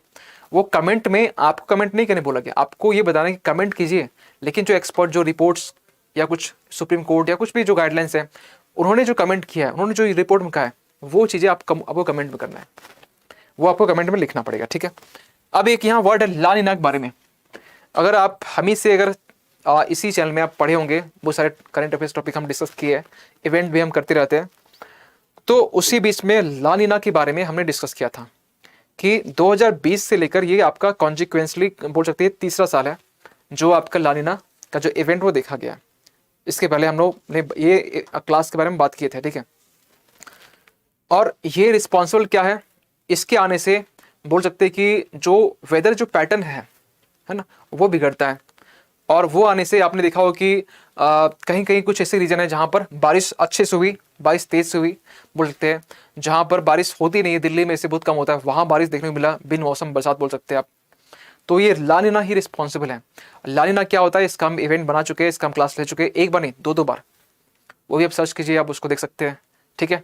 वो कमेंट में आपको कमेंट नहीं करने बोला गया, आपको ये बताना है कि कमेंट कीजिए, लेकिन जो एक्सपर्ट जो रिपोर्ट्स या कुछ सुप्रीम कोर्ट या कुछ भी जो गाइडलाइंस है, उन्होंने जो कमेंट किया है, उन्होंने जो रिपोर्ट में कहा है, वो चीज़ें आपको कमेंट में करना है, वो आपको कमेंट में लिखना पड़ेगा, ठीक है। अब एक यहाँ वर्ड है ला नीना के बारे में। अगर आप हमी से अगर इसी चैनल में आप पढ़े होंगे, बहुत सारे करंट अफेयर्स टॉपिक हम डिस्कस किए हैं, इवेंट भी हम करते रहते हैं, तो उसी बीच में ला नीना के बारे में हमने डिस्कस किया था कि 2020 से लेकर ये आपका कॉन्सिक्वेंसली बोल सकते हैं तीसरा साल है जो आपका ला नीना का जो इवेंट वो देखा गया। इसके पहले हम लोग ने ये क्लास के बारे में बात किए थे, ठीक है। और ये रिस्पॉन्सिबल क्या है, इसके आने से बोल सकते हैं कि जो वेदर जो पैटर्न है ना, वो बिगड़ता है, और वो आने से आपने देखा हो कि कहीं कहीं कुछ ऐसे रीजन है जहाँ पर बारिश अच्छे से हुई, बारिश तेज से हुई, बोल सकते हैं जहाँ पर बारिश होती नहीं है, दिल्ली में ऐसे बहुत कम होता है, वहाँ बारिश देखने को मिला, बिन मौसम बरसात बोल सकते हैं आप। तो ये ला नीना ही रिस्पॉन्सिबल है। ला नीना क्या होता है, इसका हम इवेंट बना चुके हैं, इसका हम क्लास ले चुके हैं, एक बार नहीं दो बार, वो भी आप सर्च कीजिए, आप उसको देख सकते हैं, ठीक है।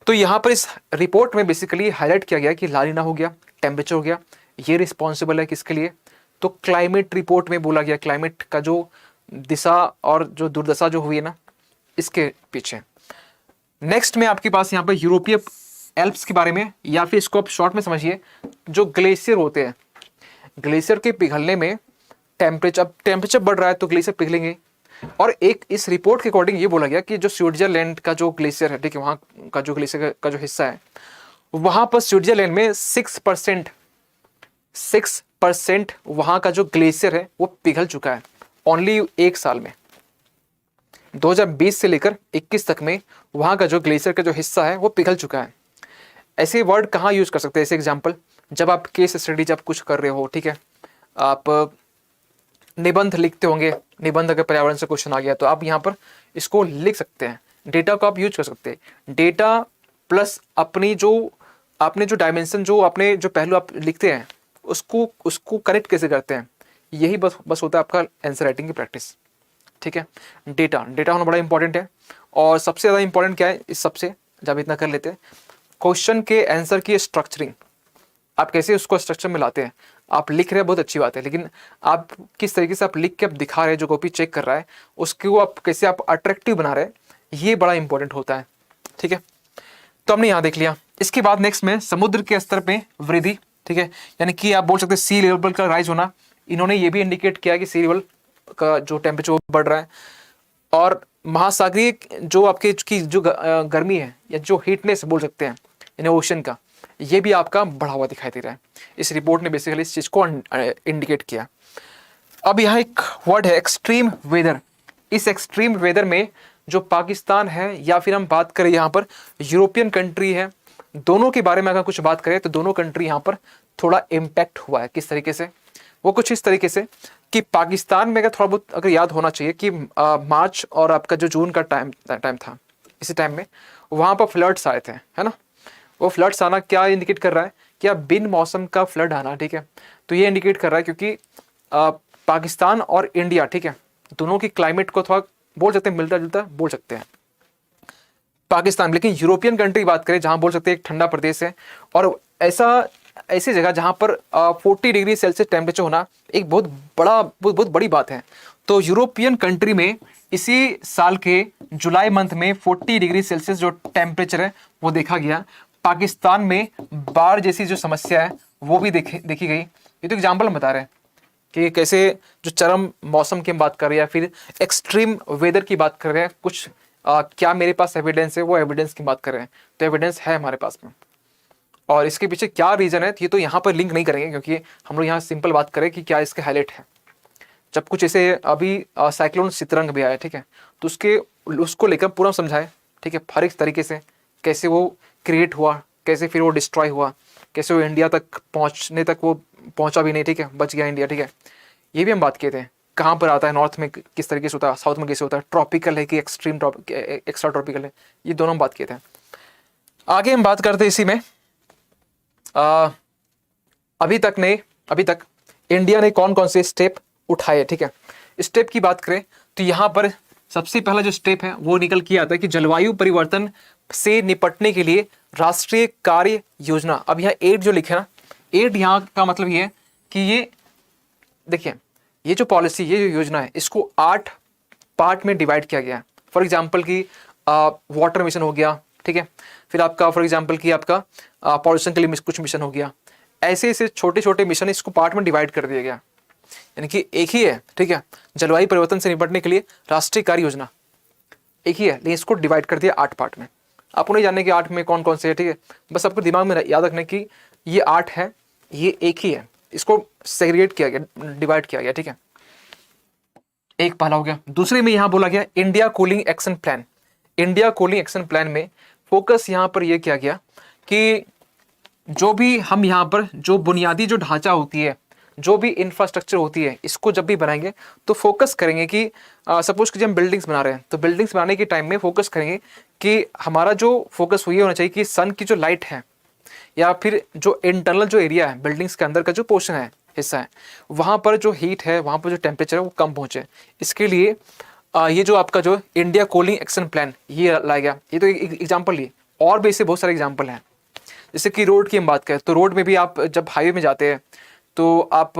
तो यहाँ पर इस रिपोर्ट में बेसिकली हाईलाइट किया गया कि ला नीना हो गया, टेम्परेचर हो गया, ये रिस्पॉन्सिबल है किसके लिए, तो क्लाइमेट रिपोर्ट में बोला गया क्लाइमेट का जो दिशा और जो दुर्दशा जो हुई है ना, इसके पीछे। नेक्स्ट में आपके पास यहाँ पर यूरोपीय एल्प्स के बारे में, या फिर इसको आप शॉर्ट में समझिए, जो ग्लेशियर होते हैं, ग्लेशियर के पिघलने में टेम्परेचर बढ़ रहा है तो ग्लेशियर पिघलेंगे। और एक इस रिपोर्ट के अकॉर्डिंग ये बोला गया कि जो स्विट्जरलैंड का जो ग्लेशियर है, ठीक है, वहाँ का जो ग्लेशियर का जो हिस्सा है, वहाँ पर स्विट्जरलैंड में 6% वहाँ का जो ग्लेशियर है वो पिघल चुका है ओनली एक साल में। 2020 से लेकर 21 तक में वहाँ का जो ग्लेशियर का जो हिस्सा है वो पिघल चुका है। ऐसे वर्ड कहाँ यूज कर सकते हैं, ऐसे एग्जाम्पल, जब आप केस स्टडी जब कुछ कर रहे हो, ठीक है, आप निबंध लिखते होंगे, निबंध अगर पर्यावरण से क्वेश्चन आ गया तो आप यहाँ पर इसको लिख सकते हैं, डेटा को आप यूज कर सकते हैं। डेटा प्लस अपनी जो आपने जो डायमेंशन, जो आपने जो पहलू आप लिखते हैं, उसको कनेक्ट कैसे करते हैं, यही बस होता है आपका आंसर राइटिंग की प्रैक्टिस, ठीक है। डेटा होना बड़ा इंपॉर्टेंट है, और सबसे ज़्यादा इंपॉर्टेंट क्या है इस सबसे, जब इतना कर लेते हैं, क्वेश्चन के आंसर की स्ट्रक्चरिंग, आप कैसे उसको स्ट्रक्चर में लाते हैं। आप लिख रहे हैं बहुत अच्छी बात है, लेकिन आप किस तरीके से आप लिख के आप दिखा रहे हैं, जो कॉपी चेक कर रहा है उसको आप कैसे आप अट्रैक्टिव बना रहे हैं, ये बड़ा इंपॉर्टेंट होता है, ठीक है। तो हमने यहाँ देख लिया। इसके बाद नेक्स्ट में समुद्र के स्तर में वृद्धि, ठीक ठीक है, यानी कि आप बोल सकते हैं सी लेवल का राइज होना। इन्होंने ये भी इंडिकेट किया कि सी लेवल का जो टेम्परेचर बढ़ रहा है, और महासागरीय जो आपके की जो गर्मी है या जो हीटनेस बोल सकते हैं यानी ओशन का, ये भी आपका बढ़ा हुआ दिखाई दे रहा है। इस रिपोर्ट ने बेसिकली इस चीज़ को इंडिकेट किया। अब यहाँ एक वर्ड है एक्सट्रीम वेदर। इस एक्सट्रीम वेदर में जो पाकिस्तान है या फिर हम बात करें यहाँ पर यूरोपियन कंट्री है, दोनों के बारे में अगर कुछ बात करें तो दोनों कंट्री यहाँ पर थोड़ा इम्पैक्ट हुआ है। किस तरीके से? वो कुछ इस तरीके से कि पाकिस्तान में अगर थोड़ा बहुत अगर याद होना चाहिए कि मार्च और आपका जो जून का टाइम था, इसी टाइम में वहाँ पर फ्लड्स आए थे, है ना। वो फ्लड्स आना क्या इंडिकेट कर रहा है? क्या बिन मौसम का फ्लड आना, ठीक है। तो ये इंडिकेट कर रहा है क्योंकि पाकिस्तान और इंडिया, ठीक है, दोनों की क्लाइमेट को थोड़ा बोल सकते हैं मिलता जुलता बोल सकते हैं पाकिस्तान। लेकिन यूरोपियन कंट्री बात करें जहां बोल सकते हैं एक ठंडा प्रदेश है, और ऐसी जगह जहां पर 40 डिग्री सेल्सियस टेम्परेचर होना एक बहुत बड़ी बात है। तो यूरोपियन कंट्री में इसी साल के जुलाई मंथ में 40 डिग्री सेल्सियस जो टेम्परेचर है वो देखा गया। पाकिस्तान में बाढ़ जैसी जो समस्या है वो भी देखी गई। ये तो एग्जाम्पल हम बता रहे हैं कि कैसे जो चरम मौसम की हम बात कर रहे हैं या फिर एक्सट्रीम वेदर की बात कर रहे हैं, कुछ क्या मेरे पास एविडेंस है, वो एविडेंस की बात कर रहे हैं। तो एविडेंस है हमारे पास में, और इसके पीछे क्या रीज़न है ये तो यहाँ पर लिंक नहीं करेंगे, क्योंकि हम लोग यहाँ सिंपल बात करें कि क्या इसके हाईलाइट है। जब कुछ ऐसे अभी साइक्लोन सितरंग भी आया, ठीक है, तो उसको लेकर पूरा समझाए, ठीक है, हर एक तरीके से कैसे वो क्रिएट हुआ, कैसे फिर वो डिस्ट्रॉय हुआ, कैसे वो इंडिया तक पहुँचने तक वो पहुँचा भी नहीं, ठीक है, बच गया इंडिया, ठीक है। ये भी हम बात किए थे कहाँ पर आता है, नॉर्थ में किस तरीके से होता है, साउथ में कैसे होता है, ट्रॉपिकल है कि एक्स्ट्रा ट्रॉपिकल है, ये दोनों हम बात किए थे। आगे हम बात करते हैं इसी में अभी तक इंडिया ने कौन कौन से स्टेप उठाए, ठीक है। स्टेप की बात करें तो यहाँ पर सबसे पहला जो स्टेप है वो निकल के आता है कि जलवायु परिवर्तन से निपटने के लिए राष्ट्रीय कार्य योजना। अब यहाँ 8 जो लिखे ना, 8 यहाँ का मतलब ये है कि ये देखिए, ये जो पॉलिसी, ये जो योजना है, इसको 8 पार्ट में डिवाइड किया गया है। फॉर एग्जाम्पल की वाटर मिशन हो गया, ठीक है, फिर आपका फॉर एग्जाम्पल की आपका पॉल्यूशन के लिए कुछ मिशन हो गया। ऐसे ऐसे छोटे छोटे मिशन इसको पार्ट में डिवाइड कर दिया गया, यानी कि एक ही है, ठीक है, जलवायु परिवर्तन से निपटने के लिए राष्ट्रीय कार्य योजना एक ही है, लेकिन इसको डिवाइड कर दिया 8 पार्ट में। आपको नहीं जानने कि 8 में कौन कौन से है, ठीक है, बस आपको दिमाग में याद रखना कि ये 8 है, ये एक ही है, इसको सेग्रीगेट किया गया, डिवाइड किया गया, ठीक है। एक पहला हो गया। दूसरे में यहां बोला गया India cooling action plan. India cooling action plan में फोकस यहां पर यह किया गया कि जो भी हम यहां पर जो बुनियादी जो ढांचा होती है, जो भी इंफ्रास्ट्रक्चर होती है, इसको जब भी बनाएंगे तो फोकस करेंगे कि सपोज कि हम बिल्डिंग्स बना रहे हैं, तो बिल्डिंग्स बनाने के टाइम में फोकस करेंगे कि हमारा जो फोकस हुई होना चाहिए कि सन की जो लाइट है या फिर जो इंटरनल जो एरिया है, बिल्डिंग्स के अंदर का जो पोर्शन है, हिस्सा है, वहाँ पर जो हीट है, वहाँ पर जो टेम्परेचर है वो कम पहुँचे। इसके लिए ये जो आपका जो इंडिया कूलिंग एक्शन प्लान ये लाया गया। ये तो एक एग्जाम्पल ही, और भी ऐसे बहुत सारे एग्जाम्पल हैं। जैसे कि रोड की हम बात करें तो रोड में भी आप जब हाईवे में जाते हैं तो आप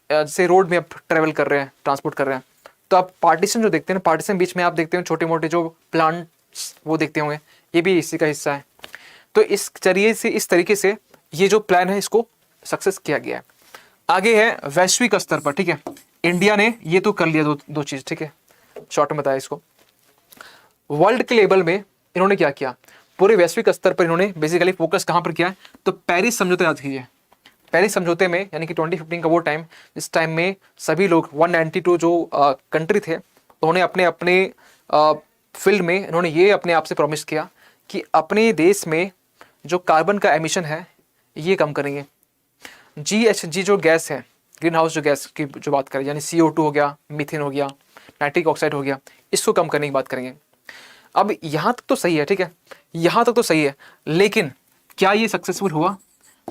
जैसे रोड में आप ट्रेवल कर रहे हैं, ट्रांसपोर्ट कर रहे हैं, तो आप पार्टीशन जो देखते हैं ना, पार्टीशन बीच में आप देखते हैं छोटे मोटे जो प्लांट्स वो देखते होंगे, ये भी इसी का हिस्सा है। तो इस जरिए से, इस तरीके से ये जो प्लान है इसको सक्सेस किया गया है। आगे है वैश्विक स्तर पर, ठीक है, इंडिया ने ये तो कर लिया दो चीज़, ठीक है, शॉर्ट में बताया इसको। वर्ल्ड के लेवल में इन्होंने क्या किया, पूरे वैश्विक स्तर पर इन्होंने बेसिकली फोकस कहाँ पर किया है, तो पेरिस समझौता याद कीजिए। पेरिस समझौते में यानी कि 2015 का वो टाइम, जिस टाइम में सभी लोग 192 जो कंट्री थे, उन्होंने अपने अपने फील्ड में इन्होंने ये अपने आप से प्रॉमिस किया कि अपने देश में जो कार्बन का एमिशन है ये कम करेंगे। GHG जो गैस है, ग्रीन हाउस जो गैस की जो बात करें, यानी CO2 हो गया, मीथेन हो गया, नाइट्रिक ऑक्साइड हो गया, इसको कम करने की बात करेंगे। अब यहाँ तक तो सही है, ठीक है, यहाँ तक तो सही है, लेकिन क्या ये सक्सेसफुल हुआ?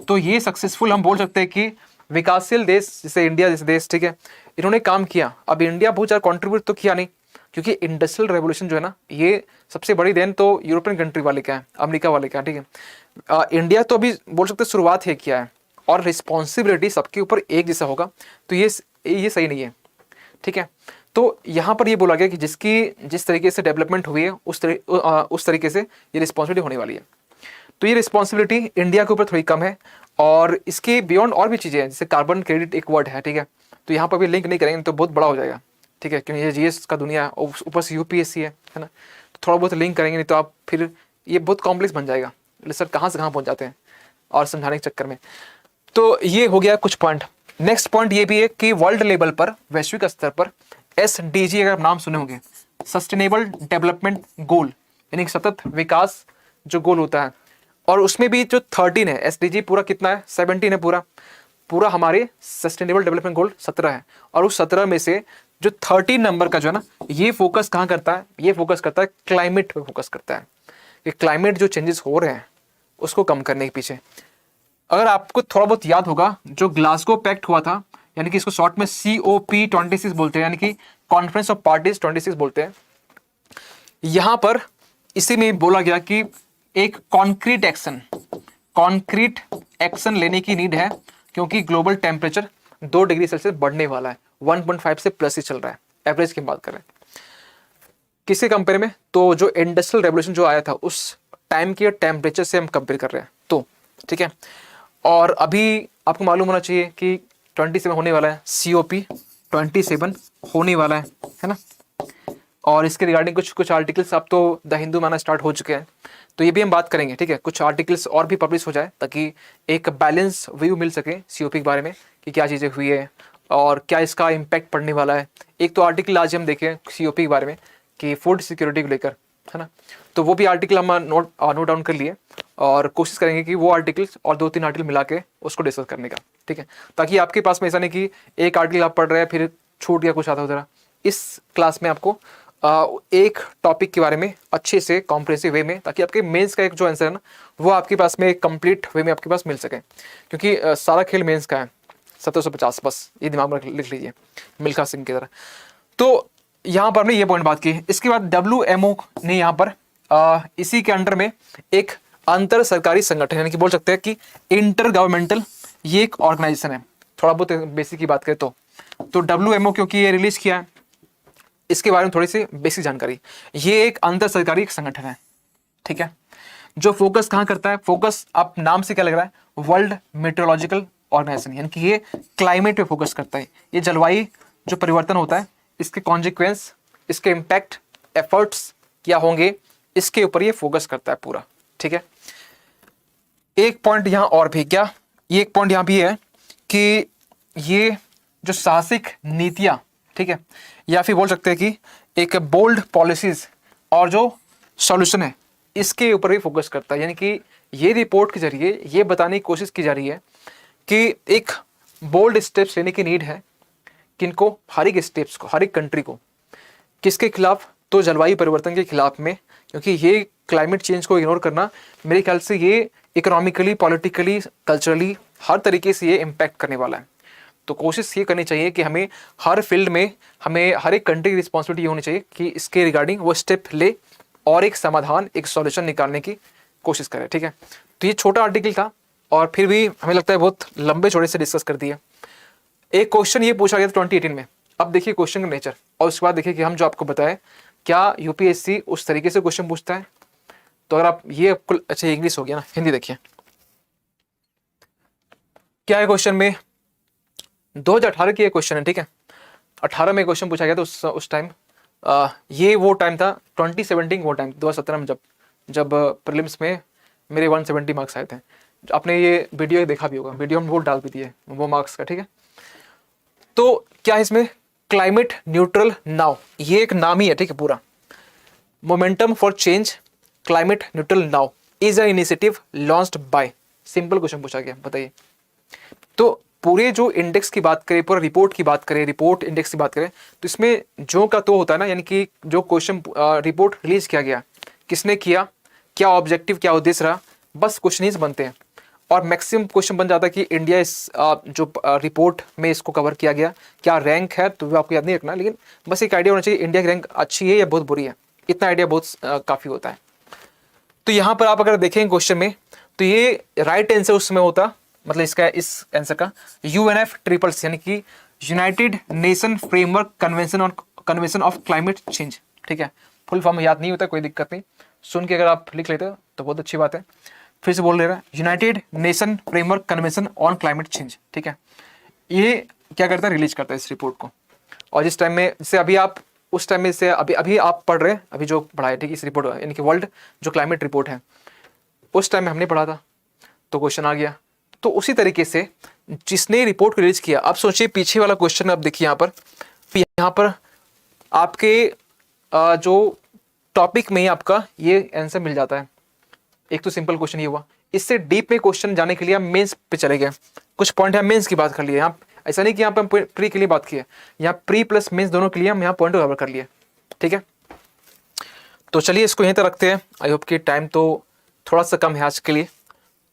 तो ये सक्सेसफुल हम बोल सकते हैं कि विकासशील देश जैसे इंडिया जैसे देश, ठीक है, इन्होंने काम किया। अब इंडिया बहुत ज़्यादा कॉन्ट्रीब्यूट तो किया नहीं, क्योंकि इंडस्ट्रियल रेवोल्यूशन जो है ना, ये सबसे बड़ी देन तो यूरोपियन कंट्री वाले का है, अमेरिका वाले का, ठीक है। इंडिया तो अभी बोल सकते हैं शुरुआत है किया है, और रिस्पॉन्सिबिलिटी सबके ऊपर एक जैसा होगा, तो ये सही नहीं है, ठीक है। तो यहाँ पर ये बोला गया कि जिस तरीके से डेवलपमेंट हुई है उस तरीके से ये रिस्पॉन्सिबिलिटी होने वाली है। तो ये रिस्पॉन्सिबिलिटी इंडिया के ऊपर थोड़ी कम है, और इसके बियॉन्ड और भी चीज़ें हैं, जैसे कार्बन क्रेडिट एक वर्ड है, ठीक है। तो यहाँ पर भी लिंक नहीं करेंगे तो बहुत बड़ा हो जाएगा, ठीक है, क्योंकि ये जीएस का दुनिया है और ऊपर से यूपीएससी है ना। तो थोड़ा बहुत लिंक करेंगे, नहीं तो आप फिर ये बहुत कॉम्प्लेक्स बन जाएगा, सर कहाँ से कहाँ पहुँच जाते हैं और समझाने के चक्कर में। तो ये हो गया कुछ पॉइंट। नेक्स्ट पॉइंट ये भी है कि वर्ल्ड लेवल पर, वैश्विक स्तर पर SDG अगर आप नाम सुने होंगे, सस्टेनेबल डेवलपमेंट गोल, यानी कि सतत विकास जो गोल होता है, और उसमें भी जो 13 है SDG, पूरा कितना है 17 है, पूरा हमारे सस्टेनेबल डेवलपमेंट गोल 17 है, और उस 17 में से जो 13 नंबर का जो है ना, ये फोकस कहाँ करता है, ये फोकस करता है क्लाइमेट पे, फोकस करता है कि क्लाइमेट जो चेंजेस हो रहे हैं उसको कम करने के पीछे। अगर आपको थोड़ा बहुत याद होगा, जो ग्लासगो पैक्ट हुआ था, यानी कि इसको शॉर्ट में COP26 बोलते हैं, यानी कि कॉन्फ्रेंस ऑफ पार्टीज 26 बोलते हैं। यहां पर इसी में बोला गया कि एक कॉन्क्रीट एक्शन लेने की नीड है, क्योंकि ग्लोबल टेम्परेचर 2 डिग्री सेल्सियस बढ़ने वाला है, 1.5 से प्लस ही चल रहा है, एवरेज की बात करें। किसके कंपेयर में, तो जो इंडस्ट्रियल रेवोल्यूशन जो आया था उस टाइम के टेम्परेचर से हम कंपेयर कर रहे हैं, तो ठीक है। और अभी आपको मालूम होना चाहिए कि 27 होने वाला है, COP27 होने वाला है ना। और इसके रिगार्डिंग कुछ आर्टिकल्स अब तो द हिंदू में आना स्टार्ट हो चुके हैं, तो ये भी हम बात करेंगे, ठीक है। कुछ आर्टिकल्स और भी पब्लिश हो जाए ताकि एक बैलेंस व्यू मिल सके COP के बारे में कि क्या चीज़ें हुई है और क्या इसका इम्पैक्ट पड़ने वाला है। एक तो आर्टिकल आज हम देखें COP के बारे में कि फूड सिक्योरिटी को लेकर, है ना, तो वो भी आर्टिकल हम नोट डाउन कर लिए, और कोशिश करेंगे कि वो आर्टिकल्स और 2-3 आर्टिकल मिला के उसको डिस्कस करने का, ठीक है, ताकि आपके पास में ऐसा नहीं कि एक आर्टिकल आप पढ़ रहे हैं फिर छूट गया कुछ आता उधर। इस क्लास में आपको एक टॉपिक के बारे में अच्छे से कॉम्प्रिहेंसिव वे में, ताकि आपके मेंस का एक जो आंसर है ना, वो आपके पास में एक कंप्लीट वे में आपके पास मिल सके, क्योंकि सारा खेल मेंस का है। 1750 बस ये दिमाग में लिख लीजिए, मिल्खा सिंह की तरह। तो यहाँ पर हमने ये पॉइंट बात की। इसके बाद WMO ने यहाँ पर इसी के अंडर में एक अंतर सरकारी संगठन, यानी कि बोल सकते हैं कि इंटर गवर्नमेंटल, ये एक ऑर्गेनाइजेशन है। थोड़ा बहुत बेसिक की बात करें तो WMO क्योंकि ये रिलीज किया है, इसके बारे में थोड़ी सी बेसिक जानकारी। ये एक अंतर सरकारी संगठन है, ठीक है, जो फोकस कहाँ करता है, फोकस आप नाम से क्या लग रहा है, वर्ल्ड मेट्रोलॉजिकल ऑर्गेनाइजेशन, यानी कि ये क्लाइमेट पे फोकस करता है। ये जलवायु जो परिवर्तन होता है, इसके कॉन्सिक्वेंस, इसके इम्पैक्ट, एफर्ट्स क्या होंगे, इसके ऊपर ये फोकस करता है पूरा, ठीक है। एक पॉइंट यहाँ और भी, क्या ये एक पॉइंट यहाँ भी है कि ये जो साहसिक नीतियाँ, ठीक है, या फिर बोल सकते हैं कि एक बोल्ड पॉलिसीज और जो सॉल्यूशन है, इसके ऊपर भी फोकस करता है। यानी कि ये रिपोर्ट के जरिए ये बताने की कोशिश की जा रही है कि एक बोल्ड स्टेप्स लेने की नीड है, किनको, हर एक स्टेप्स को, हर एक कंट्री को, किसके खिलाफ, तो जलवायु परिवर्तन के खिलाफ में, क्योंकि ये क्लाइमेट चेंज को इग्नोर करना मेरे ख्याल से ये इकोनॉमिकली, पॉलिटिकली, कल्चरली हर तरीके से ये इम्पैक्ट करने वाला है। तो कोशिश ये करनी चाहिए कि हमें हर फील्ड में, हमें हर एक कंट्री की रिस्पॉन्सिबिलिटी ये होनी चाहिए कि इसके रिगार्डिंग वो स्टेप ले और एक समाधान, एक सॉल्यूशन निकालने की कोशिश करें, ठीक है। तो ये छोटा आर्टिकल था और फिर भी हमें लगता है बहुत लंबे चौड़े से डिस्कस कर दिया। एक क्वेश्चन ये पूछा गया था 2018 में, अब देखिए क्वेश्चन का नेचर, और उसके बाद देखिए कि हम जो आपको बताए क्या यूपीएससी उस तरीके से क्वेश्चन पूछता है। तो अगर आप ये आपको, अच्छा इंग्लिश हो गया ना, हिंदी देखिए क्या है क्वेश्चन में। 2018 की ये क्वेश्चन है, ठीक है, 18 में क्वेश्चन पूछा गया था उस टाइम। ये वो टाइम था 2017, वो टाइम 2017 में जब प्रीलिम्स में मेरे 170 मार्क्स आए थे। आपने ये वीडियो देखा भी होगा, वीडियो हम वो डाल भी दिए वो मार्क्स का, ठीक है। तो क्या है इसमें, क्लाइमेट न्यूट्रल नाउ, ये एक नाम ही है, ठीक है, पूरा momentum for change climate neutral now is a initiative launched by, simple question पूछा गया, बताइए। तो पूरे जो इंडेक्स की बात करें, पूरा रिपोर्ट की बात करें, रिपोर्ट इंडेक्स की बात करें, तो इसमें जो का तो होता है ना, यानी कि जो क्वेश्चन रिपोर्ट रिलीज किया गया, किसने किया, क्या ऑब्जेक्टिव, क्या उद्देश्य रहा, बस क्वेश्चन ही बनते हैं। और मैक्सिमम क्वेश्चन बन जाता है कि इंडिया इस जो रिपोर्ट में इसको कवर किया गया, क्या रैंक है, तो आपको याद नहीं रखना, लेकिन बस एक आइडिया होना चाहिए इंडिया की रैंक अच्छी है या बहुत बुरी है, इतना आइडिया बहुत काफ़ी होता है। तो यहाँ पर आप अगर देखें क्वेश्चन में, तो ये राइट आंसर उसमें होता, मतलब इसका, इस आंसर का UNFCCC, यानी कि United nation framework convention of climate change, ठीक है। फुल फॉर्म याद नहीं होता, कोई दिक्कत नहीं, सुन के अगर आप लिख लेते हो तो बहुत अच्छी बात है। फिर से बोल ले रहा है, United nation framework convention on climate change, ठीक है। ये क्या करता है, रिलीज करता है इस रिपोर्ट को। और जिस टाइम में जैसे अभी आप उस टाइम में से अभी आप पढ़ रहे हैं, अभी जो पढ़ा है, ठीक है, इस रिपोर्ट यानी कि वर्ल्ड जो क्लाइमेट रिपोर्ट है, उस टाइम में हमने पढ़ा था तो क्वेश्चन आ गया। तो उसी तरीके से जिसने रिपोर्ट को रिलीज किया, आप सोचिए पीछे वाला क्वेश्चन आप देखिए यहाँ पर आपके जो टॉपिक में ही आपका ये आंसर मिल जाता है। एक तो सिंपल क्वेश्चन ये हुआ। इससे डीप में क्वेश्चन जाने के लिए हम मेंस पे चले गए, कुछ पॉइंट हम मेंस की बात कर लिए। यहाँ ऐसा नहीं कि यहाँ पे हम प्री के लिए बात की है, यहाँ प्री प्लस मेंस दोनों के लिए हम यहाँ पॉइंट कवर कर लिए, ठीक है। तो चलिए इसको यहीं तक रखते हैं। आई होप कि टाइम तो थोड़ा सा कम है आज के लिए,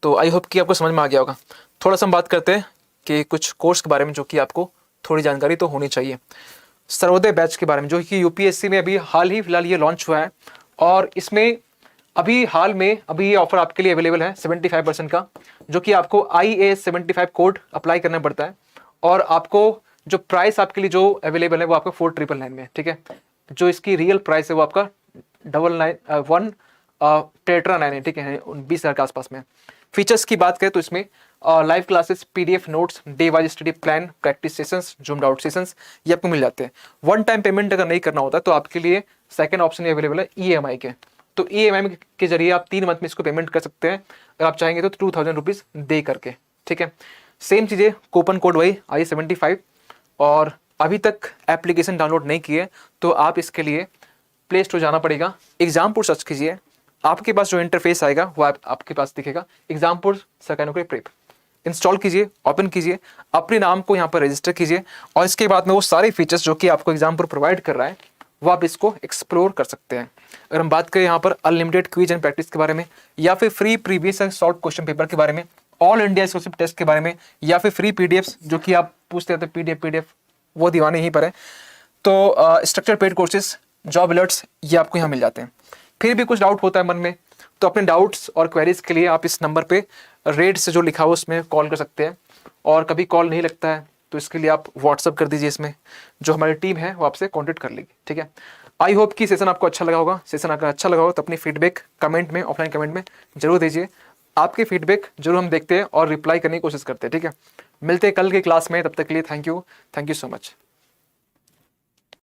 तो आई होप कि आपको समझ में आ गया होगा। थोड़ा सा हम बात करते हैं कि कुछ कोर्स के बारे में जो कि आपको थोड़ी जानकारी तो होनी चाहिए। सर्वोदय बैच के बारे में जो कि यूपीएससी में अभी हाल ही फिलहाल ये लॉन्च हुआ है, और इसमें अभी हाल में अभी ये ऑफर आपके लिए अवेलेबल है 75% का, जो कि आपको IAS 75 कोड अप्लाई करना पड़ता है। और आपको जो प्राइस आपके लिए जो अवेलेबल है वो आपका 4999 में है, ठीक है। जो इसकी रियल प्राइस है वो आपका 1,999 है, ठीक है, 20,000 के आसपास में। फीचर्स की बात करें तो इसमें live classes, PDF notes, day wise study plan, practice sessions, zoomed out sessions, ये आपको मिल जाते हैं। वन टाइम पेमेंट अगर नहीं करना होता तो आपके लिए सेकंड ऑप्शन अवेलेबल है EMI के। तो EMI के जरिए आप 3 मंथ में इसको पेमेंट कर सकते हैं, अगर आप चाहेंगे तो 2000 रुपीज़ दे करके, ठीक है। सेम चीज़ें, कूपन कोड वही IAS75। और अभी तक एप्लीकेशन डाउनलोड नहीं किए तो आप इसके लिए प्ले स्टोर जाना पड़ेगा, एग्जामपुर सर्च कीजिए, आपके पास जो इंटरफेस आएगा वो आपके पास दिखेगा, एग्जामपुर सरकारी नौकरी प्रेप। इंस्टॉल कीजिए, ओपन कीजिए, अपने नाम को यहाँ पर रजिस्टर कीजिए, और इसके बाद में वो सारे फीचर्स जो कि आपको एग्जामपुर प्रोवाइड कर रहा है वो आप इसको एक्सप्लोर कर सकते हैं। अगर हम बात करें यहाँ पर अनलिमिटेड क्विज एंड प्रैक्टिस के बारे में, या फिर free previous and solve question paper के बारे में, ऑल इंडिया स्कॉलरशिप टेस्ट के बारे में, या फिर फ्री PDFs जो कि आप पूछते रहते हैं PDF वो दीवाने यहीं पर है। तो structure paid courses, job alerts, ये आपको यहाँ मिल जाते हैं। फिर भी कुछ डाउट होता है मन में तो अपने डाउट्स और क्वेरीज के लिए आप इस नंबर पे रेड से जो लिखा हो उसमें कॉल कर सकते हैं। और कभी कॉल नहीं लगता है तो इसके लिए आप व्हाट्सअप कर दीजिए, इसमें जो हमारी टीम है वो आपसे कॉन्टेक्ट कर लेगी, ठीक है। आई होप कि सेशन आपको अच्छा लगा होगा। सेशन अगर अच्छा लगा हो तो अपनी फीडबैक कमेंट में, ऑफलाइन कमेंट में जरूर दीजिए। आपके फीडबैक जरूर हम देखते हैं और रिप्लाई करने की कोशिश करते हैं, ठीक है। मिलते हैं कल के क्लास में, तब तक के लिए थैंक यू सो मच।